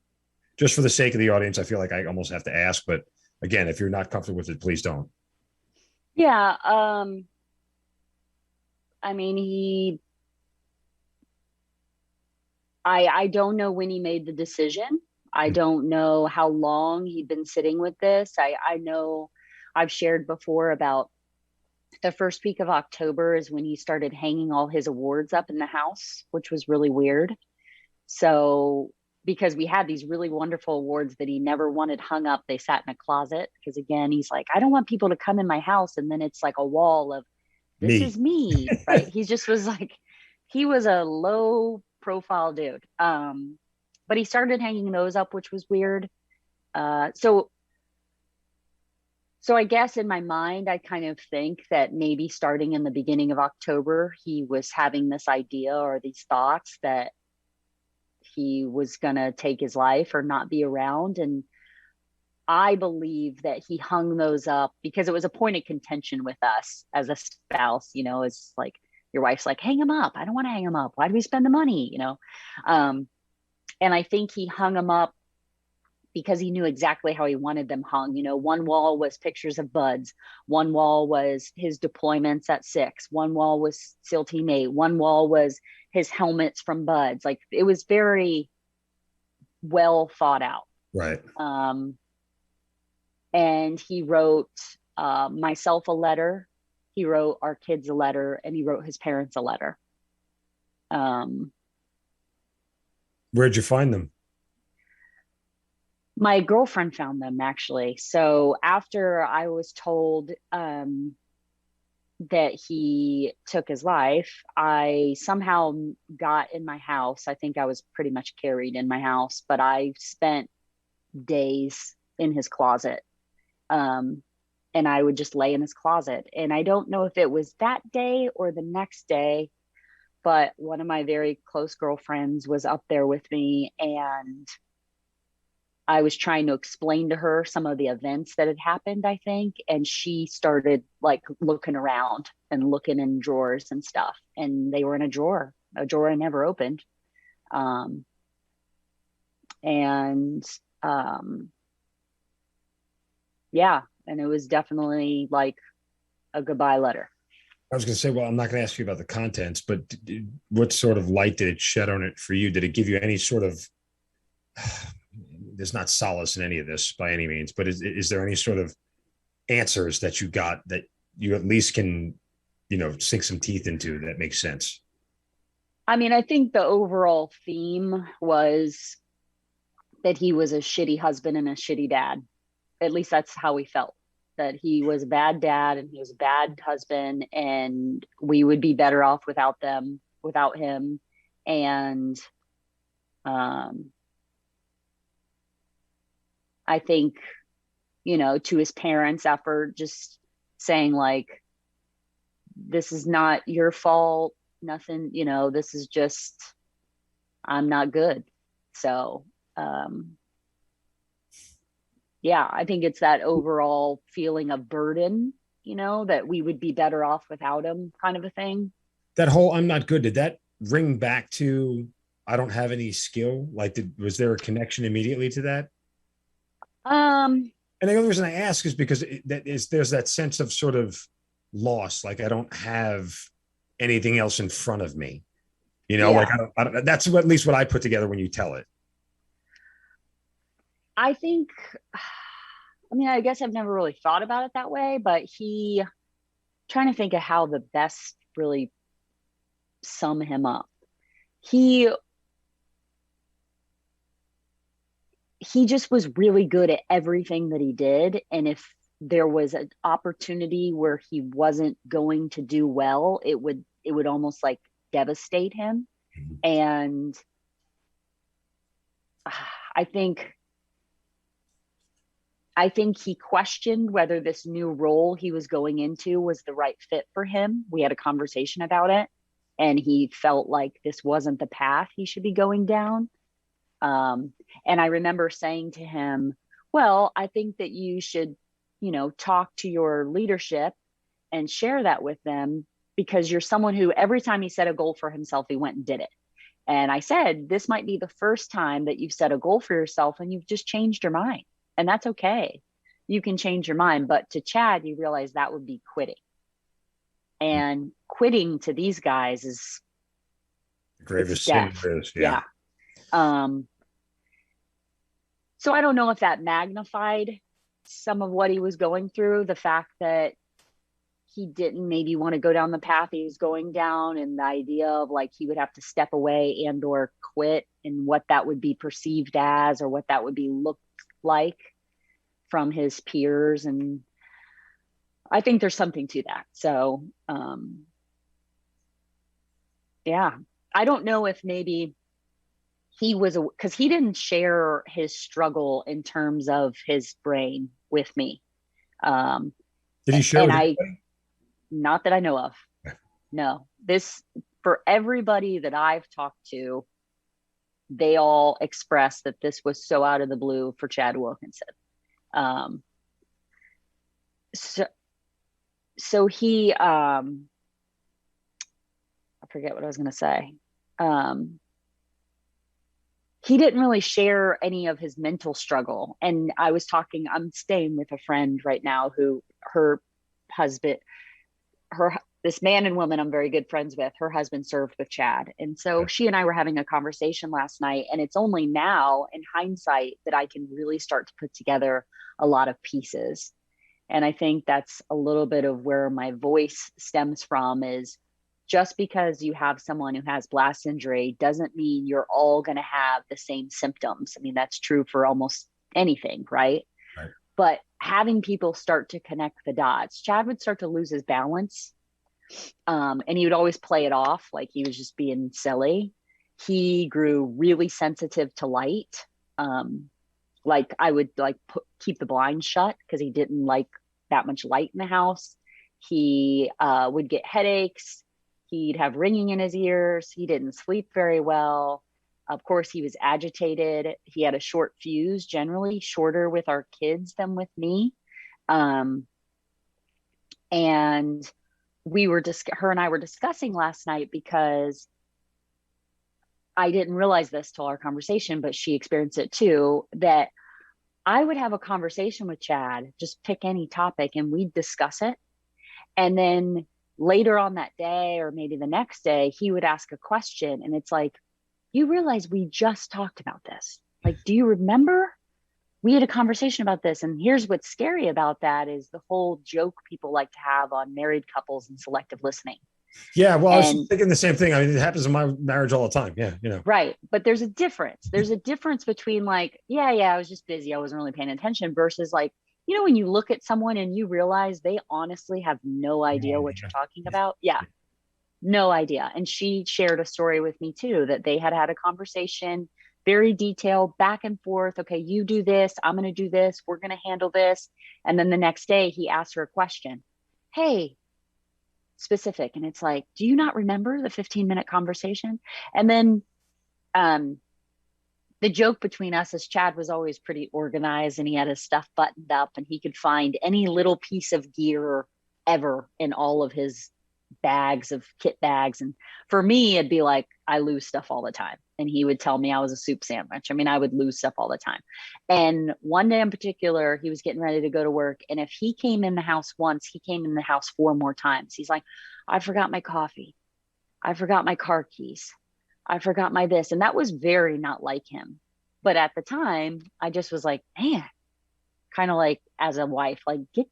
just for the sake of the audience? I feel like I almost have to ask, but again, if you're not comfortable with it, please don't. Yeah. I mean, I don't know when he made the decision. I don't know how long he'd been sitting with this. I know I've shared before about The first week of October is when he started hanging all his awards up in the house, which was really weird. So, because we had these really wonderful awards that he never wanted hung up, they sat in a closet. Because again, he's like, I don't want people to come in my house and then it's like a wall of, this is me, right? He just was like, he was a low profile dude. But he started hanging those up, which was weird. So I guess in my mind, I kind of think that maybe starting in the beginning of October, he was having this idea or these thoughts that he was going to take his life or not be around. And I believe that he hung those up because it was a point of contention with us as a spouse. It's like your wife's like, hang him up. I don't want to hang him up. Why do we spend the money? And I think he hung them up because he knew exactly how he wanted them hung. One wall was pictures of buds. One wall was his deployments at 6. One wall was SEAL Team 8. One wall was his helmets from buds. Like, it was very well thought out. Right. And he wrote myself a letter. He wrote our kids a letter, and he wrote his parents a letter. Where'd you find them? My girlfriend found them, actually. So after I was told that he took his life, I somehow got in my house. I think I was pretty much carried in my house, but I spent days in his closet. And I would just lay in his closet. And I don't know if it was that day or the next day, but one of my very close girlfriends was up there with me, and I was trying to explain to her some of the events that had happened, I think. And she started like looking around and looking in drawers and stuff. And they were in a drawer I never opened. Yeah. And it was definitely like a goodbye letter. I was going to say, well, I'm not going to ask you about the contents, but what sort of light did it shed on it for you? Did it give you any sort of, there's not solace in any of this by any means, but is there any sort of answers that you got that you at least can, sink some teeth into that makes sense? I mean, I think the overall theme was that he was a shitty husband and a shitty dad. At least that's how we felt, that he was a bad dad and he was a bad husband, and we would be better off without him. And I think, to his parents, after just saying like, this is not your fault, nothing, this is just, I'm not good. So, yeah, I think it's that overall feeling of burden, that we would be better off without him kind of a thing. That whole I'm not good, did that ring back to I don't have any skill? Like, was there a connection immediately to that? And the only reason I ask is because there's that sense of sort of loss. Like, I don't have anything else in front of me, Yeah. like I don't, that's at least what I put together when you tell it. I think, I guess I've never really thought about it that way, but trying to think of how the best really sum him up. He just was really good at everything that he did. And if there was an opportunity where he wasn't going to do well, it would almost like devastate him. Mm-hmm. And I think he questioned whether this new role he was going into was the right fit for him. We had a conversation about it, and he felt like this wasn't the path he should be going down. And I remember saying to him, well, I think that you should, talk to your leadership and share that with them, because you're someone who every time he set a goal for himself, he went and did it. And I said, this might be the first time that you've set a goal for yourself and you've just changed your mind. And that's okay. You can change your mind. But to Chad, you realize that would be quitting. And quitting to these guys is the gravest sin there is. Yeah. So I don't know if that magnified some of what he was going through. The fact that he didn't maybe want to go down the path he was going down, and the idea of like he would have to step away and or quit, and what that would be perceived as, or what that would be looked like from his peers. And I think there's something to that. So yeah, I don't know if maybe he was, because he didn't share his struggle in terms of his brain with me. Did he share and with I, anybody? not that I know of. No, this, for everybody that I've talked to, they all expressed that this was so out of the blue for Chad Wilkinson. So he, I forget what I was going to say. He didn't really share any of his mental struggle. And I'm staying with a friend right now who, her husband, this man and woman I'm very good friends with, her husband served with Chad. And so she and I were having a conversation last night, and it's only now in hindsight that I can really start to put together a lot of pieces. And I think that's a little bit of where my voice stems from, is just because you have someone who has blast injury doesn't mean you're all going to have the same symptoms. I mean, that's true for almost anything, right? Right. But having people start to connect the dots, Chad would start to lose his balance. And he would always play it off like he was just being silly. He grew really sensitive to light. Like I would keep the blinds shut because he didn't like that much light in the house. He would get headaches. He'd have ringing in his ears. He didn't sleep very well. Of course, he was agitated. He had a short fuse, generally shorter with our kids than with me. And her and I were discussing last night, because I didn't realize this till our conversation, but she experienced it too, that I would have a conversation with Chad, just pick any topic and we'd discuss it. And then later on that day, or maybe the next day, he would ask a question. And it's like, you realize we just talked about this. Like, do you remember? We had a conversation about this. And here's what's scary about that is the whole joke people like to have on married couples and selective listening. Yeah, well, I was thinking the same thing. I mean, it happens in my marriage all the time. Yeah, Right. But there's a difference. There's a difference between like, yeah, I was just busy, I wasn't really paying attention, versus like, when you look at someone and you realize they honestly have no idea what you're talking about. Yeah, no idea. And she shared a story with me too, that they had a conversation, very detailed, back and forth. Okay, you do this, I'm going to do this, we're going to handle this. And then the next day he asked her a question. Hey, specific. And it's like, do you not remember the 15-minute conversation? And then the joke between us is Chad was always pretty organized, and he had his stuff buttoned up, and he could find any little piece of gear ever in all of his kit bags. And for me, it'd be like, I lose stuff all the time. And he would tell me I was a soup sandwich. I mean, I would lose stuff all the time. And one day in particular, he was getting ready to go to work. And if he came in the house once, he came in the house 4 more times. He's like, I forgot my coffee. I forgot my car keys. I forgot my this. And that was very not like him. But at the time, I just was like, man, kind of like as a wife, like, get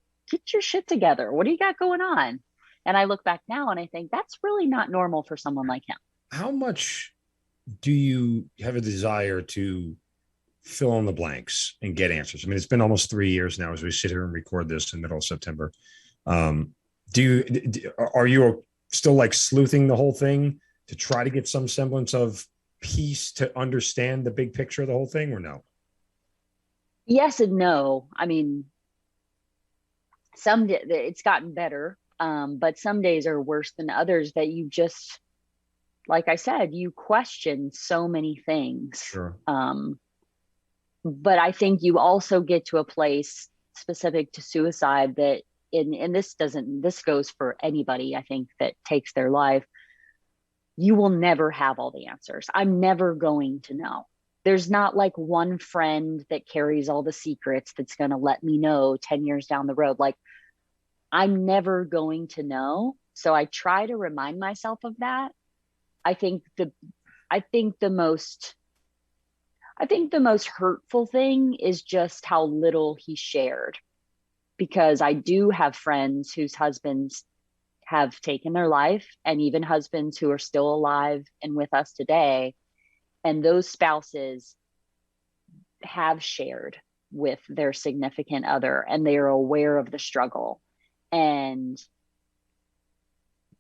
your shit together. What do you got going on? And I look back now and I think that's really not normal for someone like him. How much do you have a desire to fill in the blanks and get answers? I mean, it's been almost 3 years now as we sit here and record this in the middle of September. Are you still like sleuthing the whole thing to try to get some semblance of peace to understand the big picture of the whole thing, or no? Yes and no. I mean, it's gotten better. But some days are worse than others, that you just, like I said, you question so many things. Sure. But I think you also get to a place specific to suicide that, and this goes for anybody, I think, that takes their life. You will never have all the answers. I'm never going to know. There's not like one friend that carries all the secrets that's going to let me know 10 years down the road. Like, I'm never going to know. So I try to remind myself of that. I think the most hurtful thing is just how little he shared. because I do have friends whose husbands have taken their life, and even husbands who are still alive and with us today. And those spouses have shared with their significant other, and they are aware of the struggle. And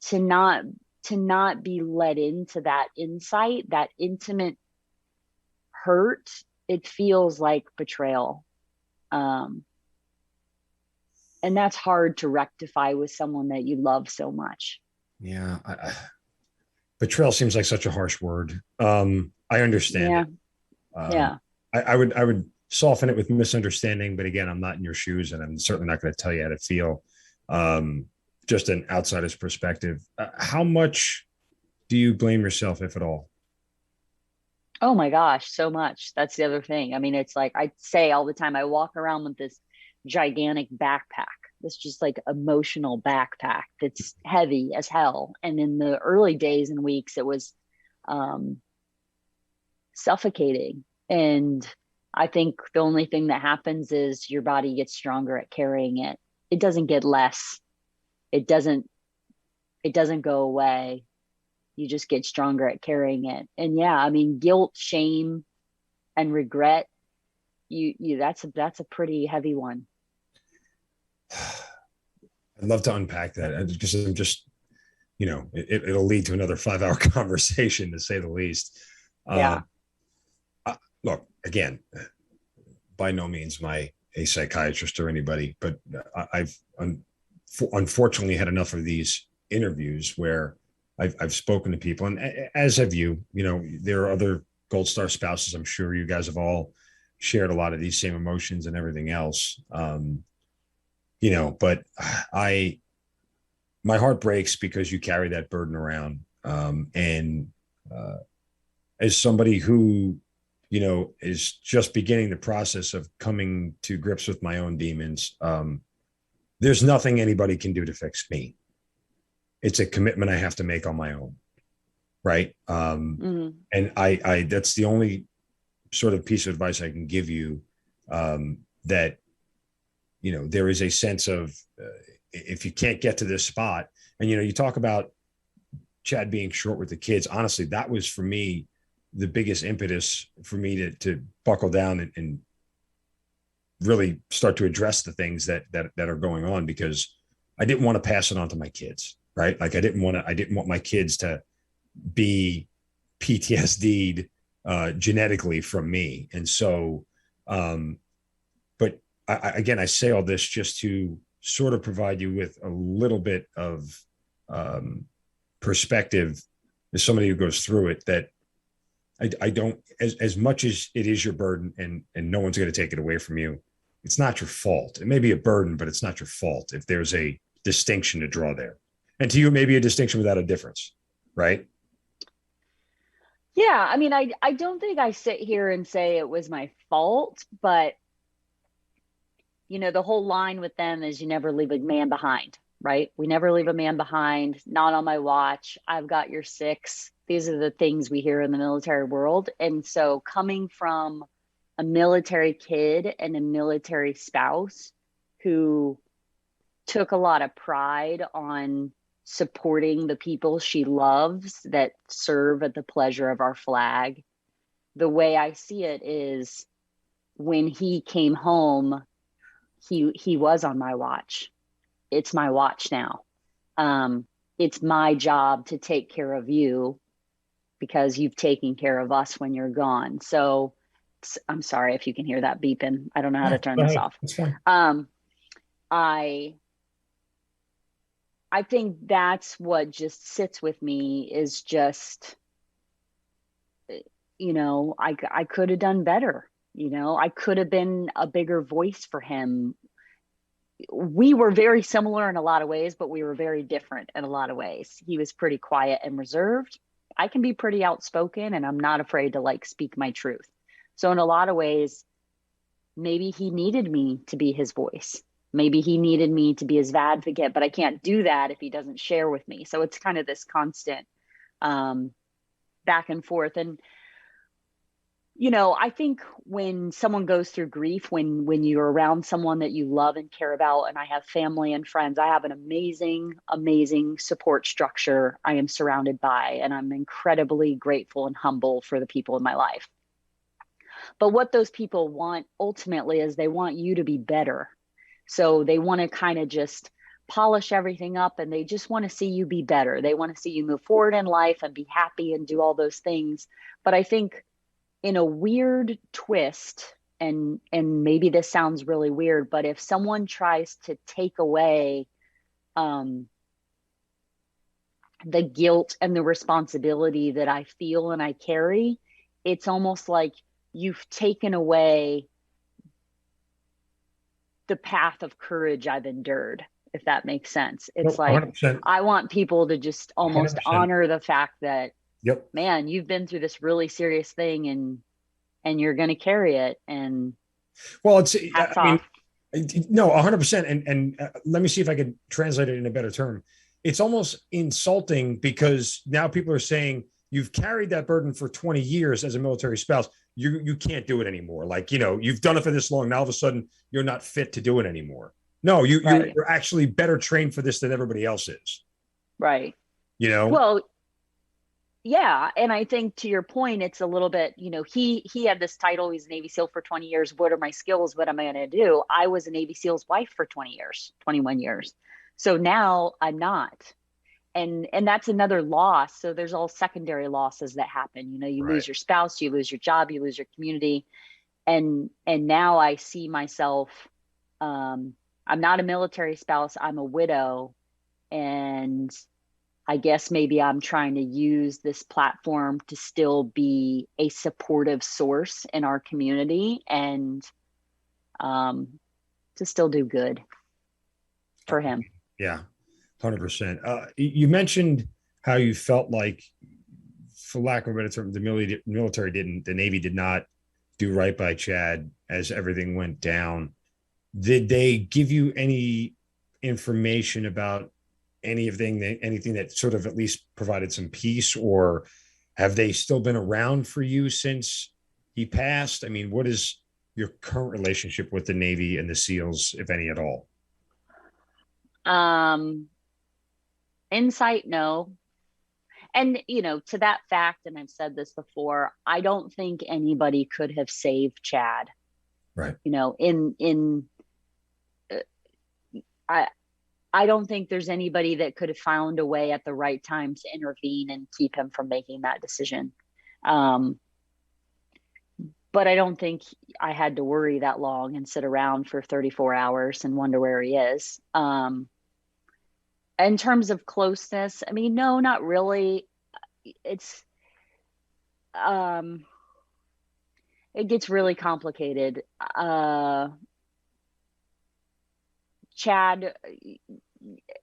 to not be led into that insight, that intimate hurt, it feels like betrayal. And that's hard to rectify with someone that you love so much. Yeah. Betrayal seems like such a harsh word. I understand Yeah. it. Yeah. I would soften it with misunderstanding, but again, I'm not in your shoes, and I'm certainly not going to tell you how to feel. Just an outsider's perspective. How much do you blame yourself, if at all? Oh my gosh, so much. That's the other thing. I mean, it's like I say all the time, I walk around with this gigantic backpack, this just like emotional backpack that's heavy as hell. And in the early days and weeks, it was suffocating. And I think the only thing that happens is your body gets stronger at carrying it. It doesn't get less. It doesn't go away. You just get stronger at carrying it. And yeah, I mean, guilt, shame, and regret, that's a pretty heavy one. I'd love to unpack that because I'm just, it'll lead to another 5-hour conversation, to say the least. Yeah. Look, again, by no means am I a psychiatrist or anybody, but I've unfortunately had enough of these interviews where I've spoken to people, and as have you. There are other Gold Star spouses. I'm sure you guys have all shared a lot of these same emotions and everything else. But my heart breaks because you carry that burden around. And as somebody who, is just beginning the process of coming to grips with my own demons, there's nothing anybody can do to fix me. It's a commitment I have to make on my own. Right. And I that's the only sort of piece of advice I can give you, that, there is a sense of, if you can't get to this spot, and, you talk about Chad being short with the kids. Honestly, that was for me the biggest impetus for me to buckle down and really start to address the things that are going on, because I didn't want to pass it on to my kids. Right. Like I didn't want my kids to be PTSD'd genetically from me. And so, but again, I say all this just to sort of provide you with a little bit of perspective as somebody who goes through it, that I don't, as much as it is your burden, and no one's going to take it away from you, it's not your fault. It may be a burden, but it's not your fault if there's a distinction to draw there. And to you, maybe a distinction without a difference, right? Yeah, I mean, I don't think I sit here and say it was my fault, but the whole line with them is you never leave a man behind, right? We never leave a man behind, not on my watch. I've got your six. These are the things we hear in the military world. And so coming from a military kid and a military spouse who took a lot of pride on supporting the people she loves that serve at the pleasure of our flag, the way I see it is, when he came home, he was on my watch. It's my watch now. It's my job to take care of you because you've taken care of us when you're gone. So I'm sorry if you can hear that beeping. I don't know how to turn this off. That's fine. I think that's what just sits with me, is just, I could have done better. I could have been a bigger voice for him. We were very similar in a lot of ways, but we were very different in a lot of ways. He was pretty quiet and reserved. I can be pretty outspoken, and I'm not afraid to speak my truth. So in a lot of ways, maybe he needed me to be his voice. Maybe he needed me to be his advocate, but I can't do that if he doesn't share with me. So it's kind of this constant back and forth. And I think when someone goes through grief, when you're around someone that you love and care about, and I have family and friends, I have an amazing, amazing support structure I am surrounded by, and I'm incredibly grateful and humble for the people in my life. But what those people want ultimately is they want you to be better. So they want to kind of just polish everything up, and they just want to see you be better. They want to see you move forward in life and be happy and do all those things. But I think in a weird twist, and maybe this sounds really weird, but if someone tries to take away the guilt and the responsibility that I feel and I carry, it's almost like you've taken away the path of courage I've endured, if that makes sense. It's like 100%. I want people to just almost 100%. honor the fact that, Yep. man, you've been through this really serious thing, and you're going to carry it. And Well, it's, hats I mean, off. no, 100%. And let me see if I could translate it in a better term. It's almost insulting because now people are saying you've carried that burden for 20 years as a military spouse. You can't do it anymore. Like, you've done it for this long. Now all of a sudden you're not fit to do it anymore. No, Right. you're actually better trained for this than everybody else is. Right. Well, yeah. And I think to your point, it's a little bit, he had this title. He's a Navy SEAL for 20 years. What are my skills? What am I going to do? I was a Navy SEAL's wife for 20 years, 21 years. So now I'm not. And that's another loss. So there's all secondary losses that happen. You Right. lose your spouse, you lose your job, you lose your community. And now I see myself, I'm not a military spouse, I'm a widow. And I guess maybe I'm trying to use this platform to still be a supportive source in our community, and to still do good for him. Yeah, 100%. You mentioned how you felt like, for lack of a better term, the Navy did not do right by Chad as everything went down. Did they give you any information about anything that sort of at least provided some peace, or have they still been around for you since he passed? I mean, what is your current relationship with the Navy and the SEALs, if any at all? Insight, no. And, to that fact, and I've said this before, I don't think anybody could have saved Chad. Right. I don't think there's anybody that could have found a way at the right time to intervene and keep him from making that decision. But I don't think I had to worry that long and sit around for 34 hours and wonder where he is. In terms of closeness, I mean, no, not really. It gets really complicated. Chad,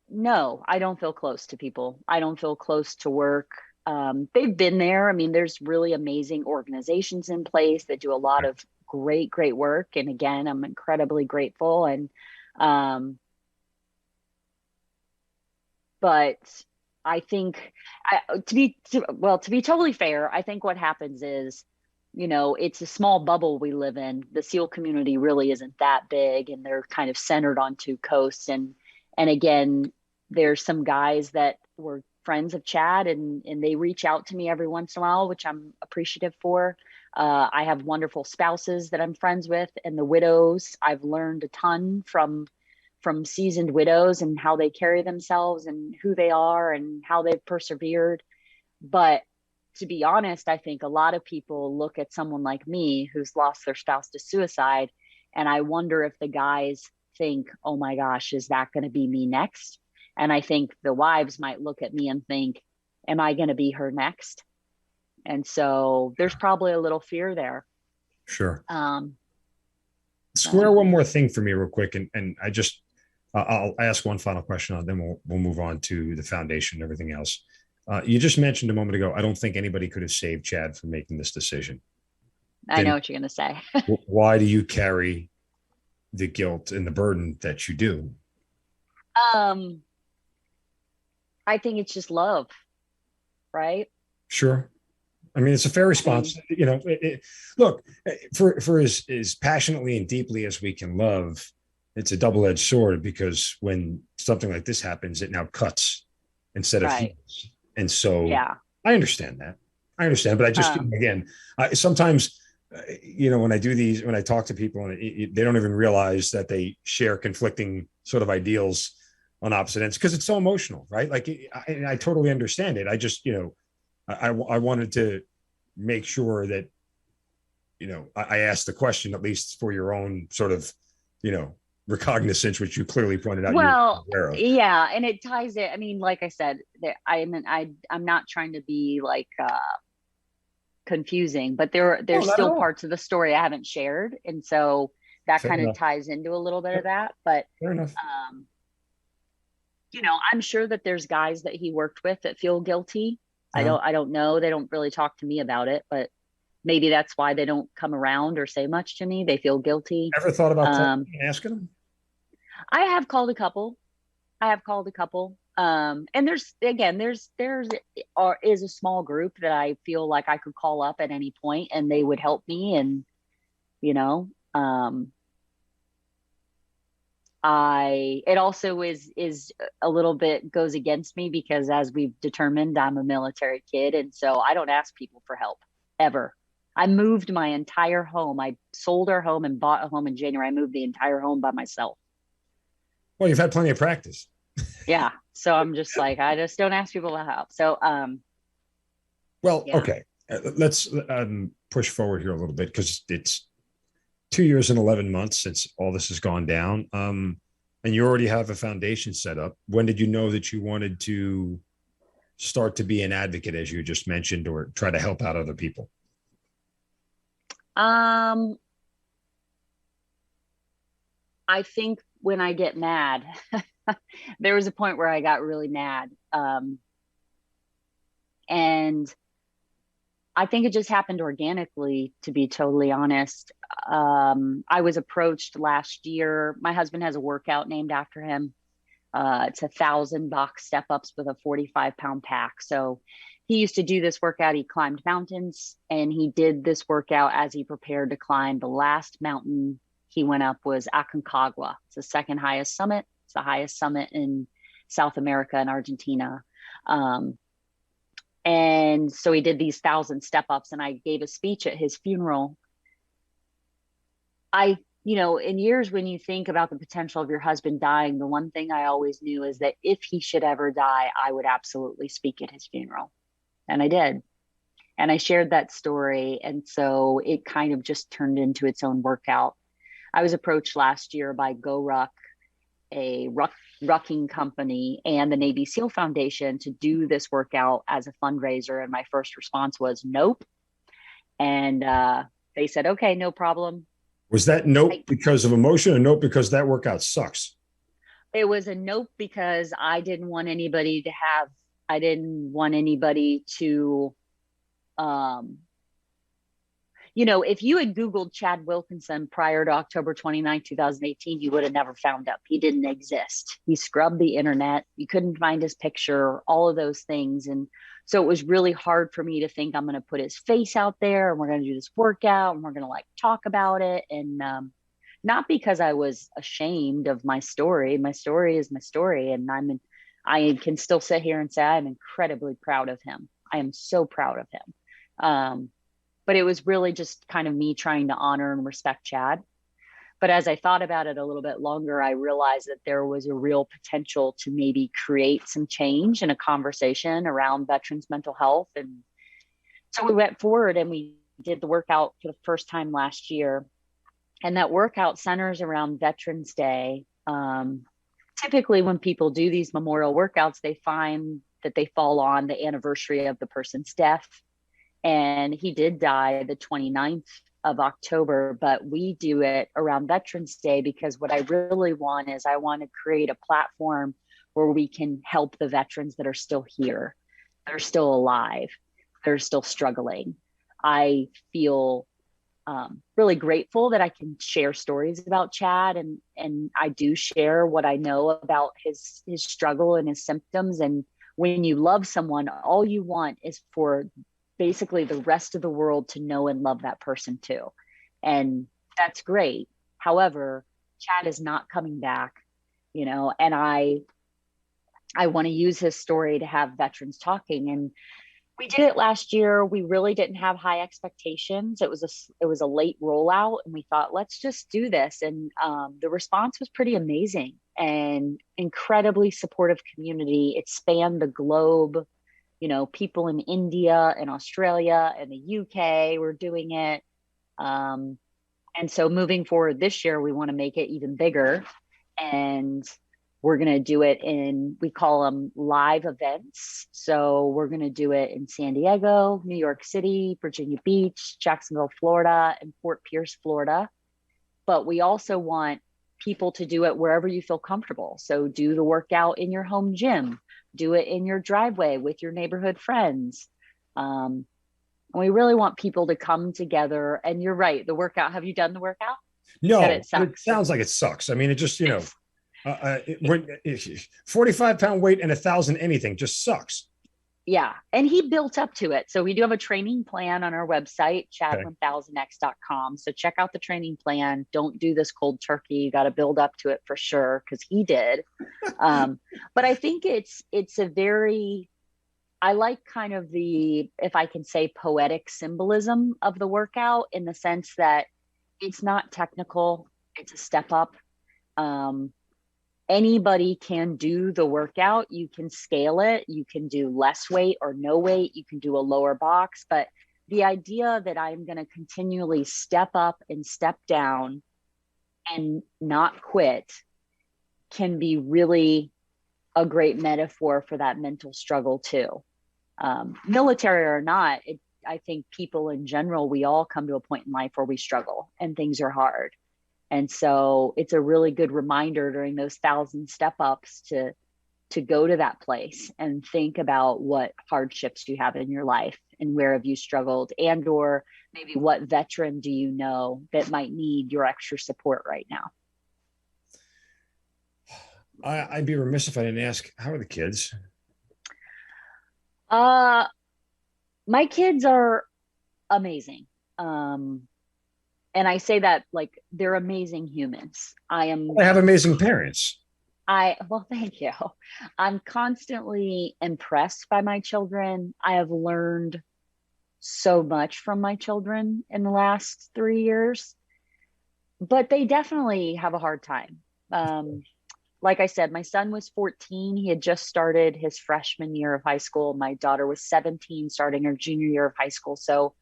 no, I don't feel close to people. I don't feel close to work. They've been there. I mean, there's really amazing organizations in place that do a lot of great, great work. And again, I'm incredibly grateful. And, but I think to be totally fair, I think what happens is, it's a small bubble we live in. The SEAL community really isn't that big, and they're kind of centered on two coasts. And again, there's some guys that were friends of Chad, and they reach out to me every once in a while, which I'm appreciative for. I have wonderful spouses that I'm friends with, and the widows. I've learned a ton from seasoned widows and how they carry themselves and who they are and how they've persevered. But to be honest, I think a lot of people look at someone like me who's lost their spouse to suicide, and I wonder if the guys think, oh my gosh, is that going to be me next? And I think the wives might look at me and think, am I going to be her next? And so there's probably a little fear there. Sure. Square one more thing for me real quick. And I'll ask one final question, and then we'll move on to the foundation and everything else. You just mentioned a moment ago, I don't think anybody could have saved Chad from making this decision. I know what you're going to say. Why do you carry the guilt and the burden that you do? I think it's just love, right? Sure. I mean, it's a fair response. Look, for as passionately and deeply as we can love, it's a double-edged sword, because when something like this happens, it now cuts instead of heals. And so yeah, I understand that. But I just, again, sometimes, when I do these, when I talk to people, and they don't even realize that they share conflicting sort of ideals on opposite ends, because it's so emotional, right? Like, I totally understand it. I just, I wanted to make sure that, I asked the question, at least for your own sort of, recognizance, which you clearly pointed out. Well, yeah. And it ties it. I mean, like I said, I'm not trying to be like, confusing, but there's still parts of the story I haven't shared. And so that kind of ties into a little bit of that, but fair enough. I'm sure that there's guys that he worked with that feel guilty. Yeah. I don't know. They don't really talk to me about it, but maybe that's why they don't come around or say much to me. They feel guilty. Ever thought about asking them? I have called a couple. And there's a small group that I feel like I could call up at any point and they would help me. And, it also is a little bit goes against me, because as we've determined, I'm a military kid. And so I don't ask people for help ever. I moved my entire home. I sold our home and bought a home in January. I moved the entire home by myself. Well, you've had plenty of practice. Yeah. So I'm just like, I just don't ask people to help. So, okay. Let's push forward here a little bit, because it's 2 years and 11 months since all this has gone down. And you already have a foundation set up. When did you know that you wanted to start to be an advocate, as you just mentioned, or try to help out other people? I think when I get mad, there was a point where I got really mad. And I think it just happened organically, to be totally honest. I was approached last year. My husband has a workout named after him. It's 1,000 box step-ups with a 45-pound pack. So he used to do this workout. He climbed mountains, and he did this workout as he prepared to climb the last mountain he went up was Aconcagua. It's the second highest summit. It's the highest summit in South America and Argentina. And so he did these 1,000 step-ups, and I gave a speech at his funeral. In years when you think about the potential of your husband dying, the one thing I always knew is that if he should ever die, I would absolutely speak at his funeral. And I did. And I shared that story. And so it kind of just turned into its own workout. I was approached last year by Go Ruck, a rucking company, and the Navy SEAL Foundation to do this workout as a fundraiser. And my first response was nope. And they said, okay, no problem. Was that nope because of emotion, or nope because that workout sucks? It was a nope because I didn't want anybody to if you had Googled Chad Wilkinson prior to October 29, 2018, you would have never found him. He didn't exist. He scrubbed the internet. You couldn't find his picture, all of those things. And so it was really hard for me to think I'm going to put his face out there and we're going to do this workout and we're going to talk about it. And not because I was ashamed of my story. My story is my story. And I can still sit here and say I'm incredibly proud of him. I am so proud of him. But it was really just kind of me trying to honor and respect Chad. But as I thought about it a little bit longer, I realized that there was a real potential to maybe create some change in a conversation around veterans' mental health. And so we went forward and we did the workout for the first time last year. And that workout centers around Veterans Day. Typically, when people do these memorial workouts, they find that they fall on the anniversary of the person's death. And he did die the 29th of October, but we do it around Veterans Day because what I really want is I want to create a platform where we can help the veterans that are still here, that are still alive, that are still struggling. I feel really grateful that I can share stories about Chad, and I do share what I know about his struggle and his symptoms. And when you love someone, all you want is for basically the rest of the world to know and love that person too. And that's great. However, Chad is not coming back, and I want to use his story to have veterans talking. And we did it last year. We really didn't have high expectations. It was a late rollout, and we thought, let's just do this. And the response was pretty amazing and incredibly supportive community. It spanned the globe. People in India and Australia and the UK were doing it. And so moving forward this year, we want to make it even bigger. And we're going to do it we call them live events. So we're going to do it in San Diego, New York City, Virginia Beach, Jacksonville, Florida, and Fort Pierce, Florida. But we also want people to do it wherever you feel comfortable. So do the workout in your home gym, do it in your driveway with your neighborhood friends. And we really want people to come together. And you're right, the workout, have you done the workout? No, it sounds like it sucks. I mean, it just, 45-pound weight and 1,000 anything just sucks. Yeah. And he built up to it. So we do have a training plan on our website, chad1000x.com. So check out the training plan. Don't do this cold turkey. You got to build up to it for sure, because he did. But I think it's a very, I like kind of the, if I can say, poetic symbolism of the workout, in the sense that it's not technical. It's a step up. Anybody can do the workout. You can scale it. You can do less weight or no weight. You can do a lower box. But the idea that I'm going to continually step up and step down and not quit can be really a great metaphor for that mental struggle too. Military or not, I think people in general, we all come to a point in life where we struggle and things are hard. And so it's a really good reminder during those 1,000 step ups to go to that place and think about what hardships you have in your life and where have you struggled, and or maybe what veteran do you know that might need your extra support right now. I'd be remiss if I didn't ask, how are the kids? My kids are amazing. And I say that like they're amazing humans. I have amazing parents. Well, thank you. I'm constantly impressed by my children. I have learned so much from my children in the last 3 years, but they definitely have a hard time. Like I said, my son was 14. He had just started his freshman year of high school. My daughter was 17, starting her junior year of high school. So,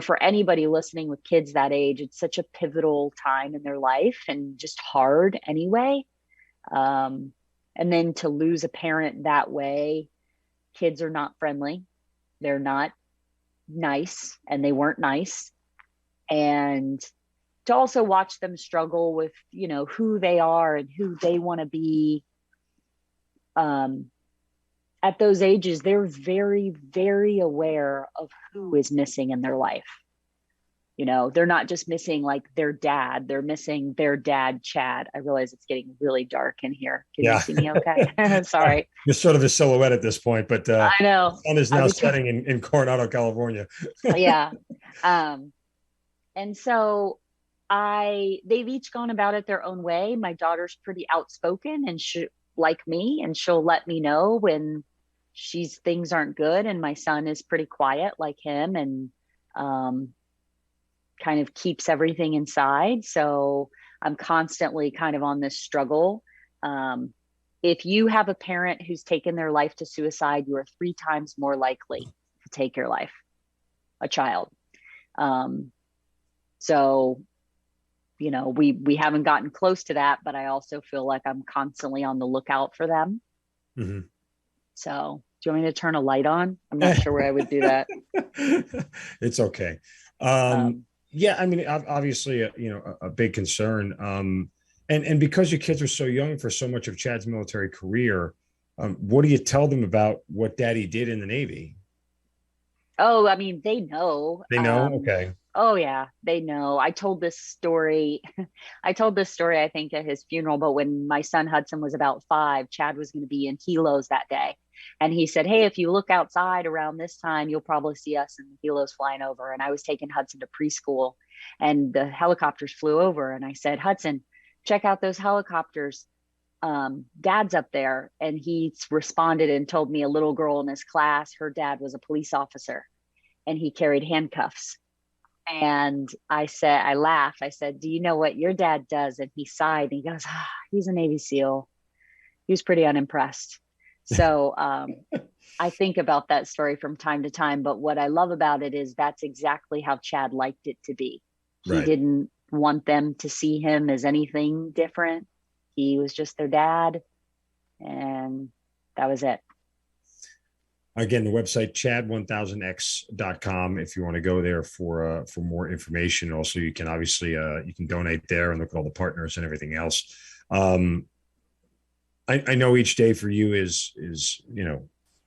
for anybody listening with kids that age, it's such a pivotal time in their life and just hard anyway. And then to lose a parent that way, kids are not friendly. They're not nice, and they weren't nice. And to also watch them struggle with, who they are and who they want to be. At those ages, they're very, very aware of who is missing in their life. They're not just missing like their dad, they're missing their dad, Chad. I realize it's getting really dark in here. Can you see me okay? Sorry. You're sort of a silhouette at this point, but I know. The sun is now setting in Coronado, California. Yeah. And so they've each gone about it their own way. My daughter's pretty outspoken and like me, and she'll let me know when things aren't good. And my son is pretty quiet like him, and kind of keeps everything inside. So I'm constantly kind of on this struggle. If you have a parent who's taken their life to suicide, you are 3 times more likely to take your life, a child. So, we haven't gotten close to that, but I also feel like I'm constantly on the lookout for them. Mm-hmm. So do you want me to turn a light on? I'm not sure where I would do that. It's okay. Yeah, I mean, obviously, a big concern. And because your kids are so young for so much of Chad's military career, what do you tell them about what Daddy did in the Navy? Oh, I mean, they know. They know? Okay. Oh yeah, they know. I told this story. I told this story, I think, at his funeral. But when my son Hudson was about 5, Chad was going to be in helos that day, and he said, "Hey, if you look outside around this time, you'll probably see us in the helos flying over." And I was taking Hudson to preschool, and the helicopters flew over, and I said, "Hudson, check out those helicopters. Dad's up there." And he responded and told me a little girl in his class, her dad was a police officer, and he carried handcuffs. And I laughed. I said, "Do you know what your dad does?" And he sighed and he goes, "He's a Navy SEAL." He was pretty unimpressed. So I think about that story from time to time. But what I love about it is that's exactly how Chad liked it to be. He Right. didn't want them to see him as anything different. He was just their dad. And that was it. Again, the website chad1000x.com if you want to go there for more information. Also, you can obviously you can donate there and look at all the partners and everything else. I know each day for you is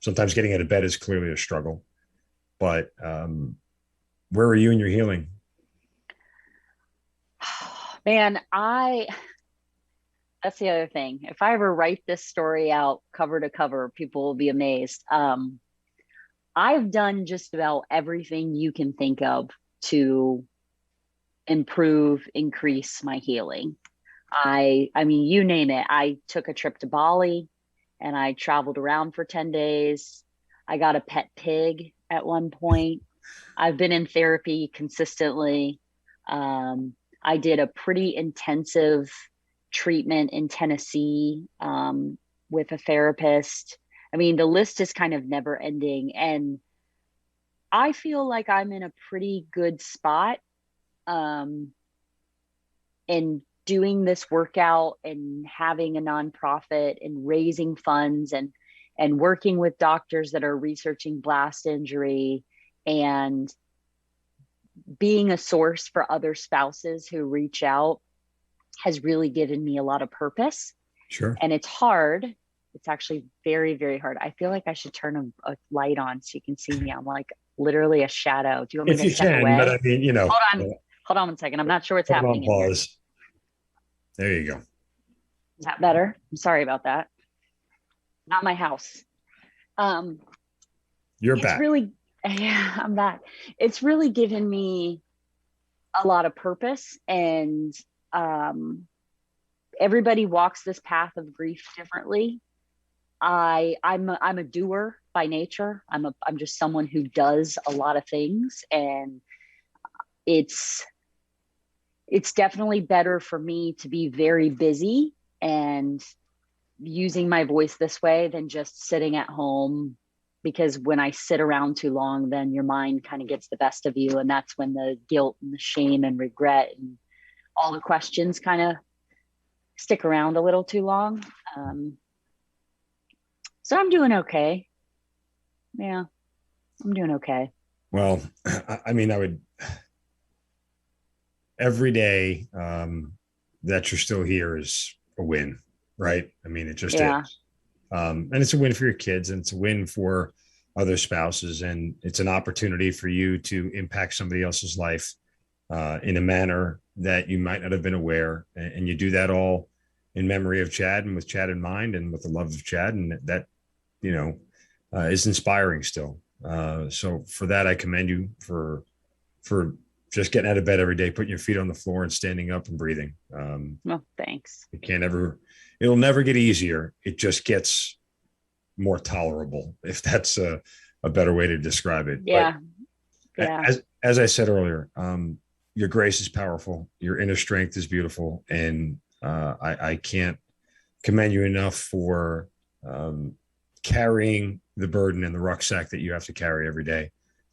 sometimes getting out of bed is clearly a struggle, but where are you in your healing? Man, that's the other thing. If I ever write this story out cover to cover, people will be amazed. I've done just about everything you can think of to improve, increase my healing. I mean, you name it. I took a trip to Bali and I traveled around for 10 days. I got a pet pig at one point. I've been in therapy consistently. I did a pretty intensive treatment in Tennessee with a therapist. I mean, the list is kind of never ending. And I feel like I'm in a pretty good spot in doing this workout and having a nonprofit and raising funds and working with doctors that are researching blast injury and being a source for other spouses who reach out has really given me a lot of purpose. Sure. And it's hard. It's actually very, very hard. I feel like I should turn a light on so you can see me. I'm like literally a shadow. Do you want me to step away? But I mean, Hold on 1 second. I'm not sure what's happening. Pause. There you go. Is that better? I'm sorry about that. Not my house. You're back. Yeah, I'm back. It's really given me a lot of purpose, and everybody walks this path of grief differently. I'm a doer by nature. I'm just someone who does a lot of things, and it's definitely better for me to be very busy and using my voice this way than just sitting at home, because when I sit around too long, then your mind kind of gets the best of you. And that's when the guilt and the shame and regret and all the questions kind of stick around a little too long. So I'm doing okay. Yeah, I'm doing okay. Well, I mean, every day that you're still here is a win, right? I mean, it just is. And it's a win for your kids, and it's a win for other spouses. And it's an opportunity for you to impact somebody else's life in a manner that you might not have been aware. And you do that all in memory of Chad and with Chad in mind and with the love of Chad. And that, is inspiring still. So for that, I commend you for just getting out of bed every day, putting your feet on the floor and standing up and breathing. Well, thanks. It'll never get easier. It just gets more tolerable, if that's a better way to describe it. Yeah. But yeah. As I said earlier, your grace is powerful. Your inner strength is beautiful. And I can't commend you enough for carrying the burden and the rucksack that you have to carry every day.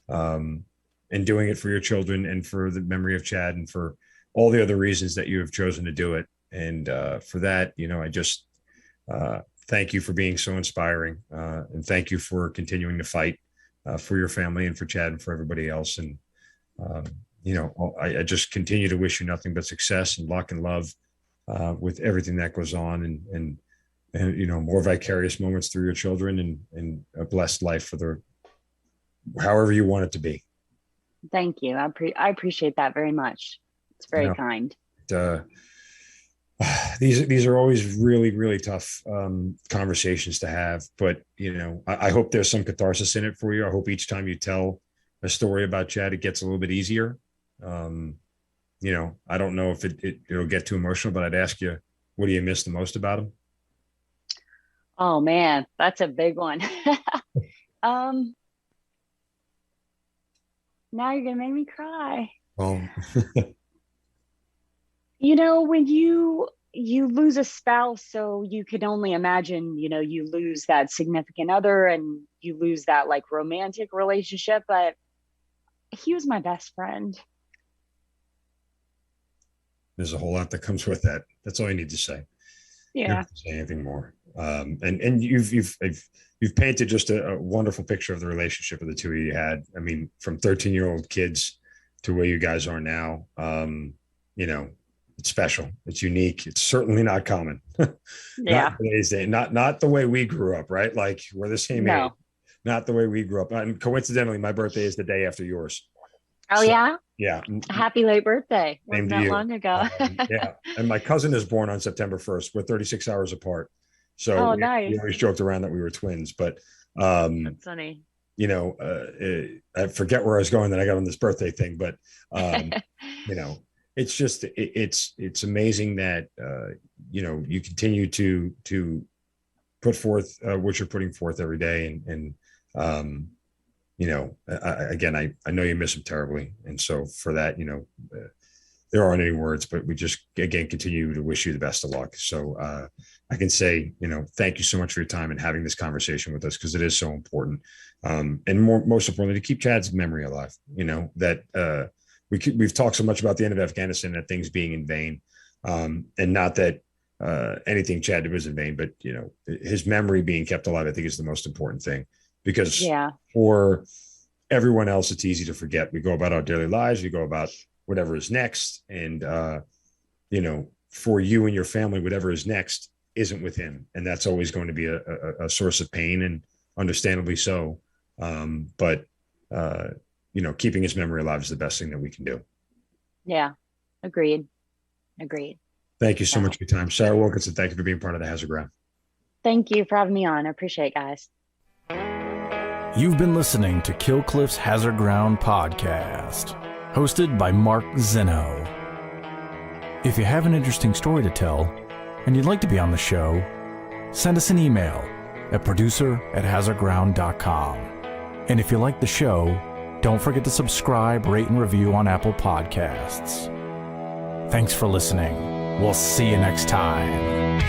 And doing it for your children and for the memory of Chad and for all the other reasons that you have chosen to do it. And for that, I just thank you for being so inspiring, and thank you for continuing to fight for your family and for Chad and for everybody else. And, I just continue to wish you nothing but success and luck and love with everything that goes on and more vicarious moments through your children and a blessed life for however you want it to be. Thank you. I appreciate that very much. It's very kind. Uh, these are always really, really tough conversations to have, but I hope there's some catharsis in it for you. I hope each time you tell a story about Chad, it gets a little bit easier. I don't know if it'll get too emotional, but I'd ask you, what do you miss the most about him? Oh man, that's a big one. Now you're gonna make me cry. Oh. When you lose a spouse, so you can only imagine, you lose that significant other and you lose that like romantic relationship, but he was my best friend. There's a whole lot that comes with that. That's all you need to say. Yeah. You don't have to say anything more. And you've painted just a wonderful picture of the relationship of the two of you had. I mean, from 13-year-old kids to where you guys are now. It's special. It's unique. It's certainly not common. Yeah. Not today's day. Not the way we grew up, right? Like we're the same age. Not the way we grew up. And coincidentally, my birthday is the day after yours. Oh, so, yeah. Happy late birthday. Wasn't that long ago? Yeah. And my cousin is born on September 1st. We're 36 hours apart. So nice. We always joked around that we were twins, but that's funny. I forget where I was going that I got on this birthday thing, but it's just, it's amazing that, you continue to put forth what you're putting forth every day. I know you miss him terribly. And so for that, there aren't any words, but we just, again, continue to wish you the best of luck. So I can say, thank you so much for your time and having this conversation with us, because it is so important. And most importantly, to keep Chad's memory alive, that we've talked so much about the end of Afghanistan, that things being in vain. And not that anything Chad did was in vain, but, his memory being kept alive, I think is the most important thing, because for everyone else, it's easy to forget. We go about our daily lives. We go about whatever is next. And, for you and your family, whatever is next isn't with him. And that's always going to be a source of pain, and understandably so. But keeping his memory alive is the best thing that we can do. Yeah. Agreed. Thank you so much for your time. Sara Wilkinson, thank you for being part of the Hazard Ground. Thank you for having me on. I appreciate it, guys. You've been listening to Kill Cliff's Hazard Ground podcast, hosted by Mark Zeno. If you have an interesting story to tell and you'd like to be on the show, send us an email at producer@hazardground.com. And if you like the show, don't forget to subscribe, rate, and review on Apple Podcasts. Thanks for listening. We'll see you next time.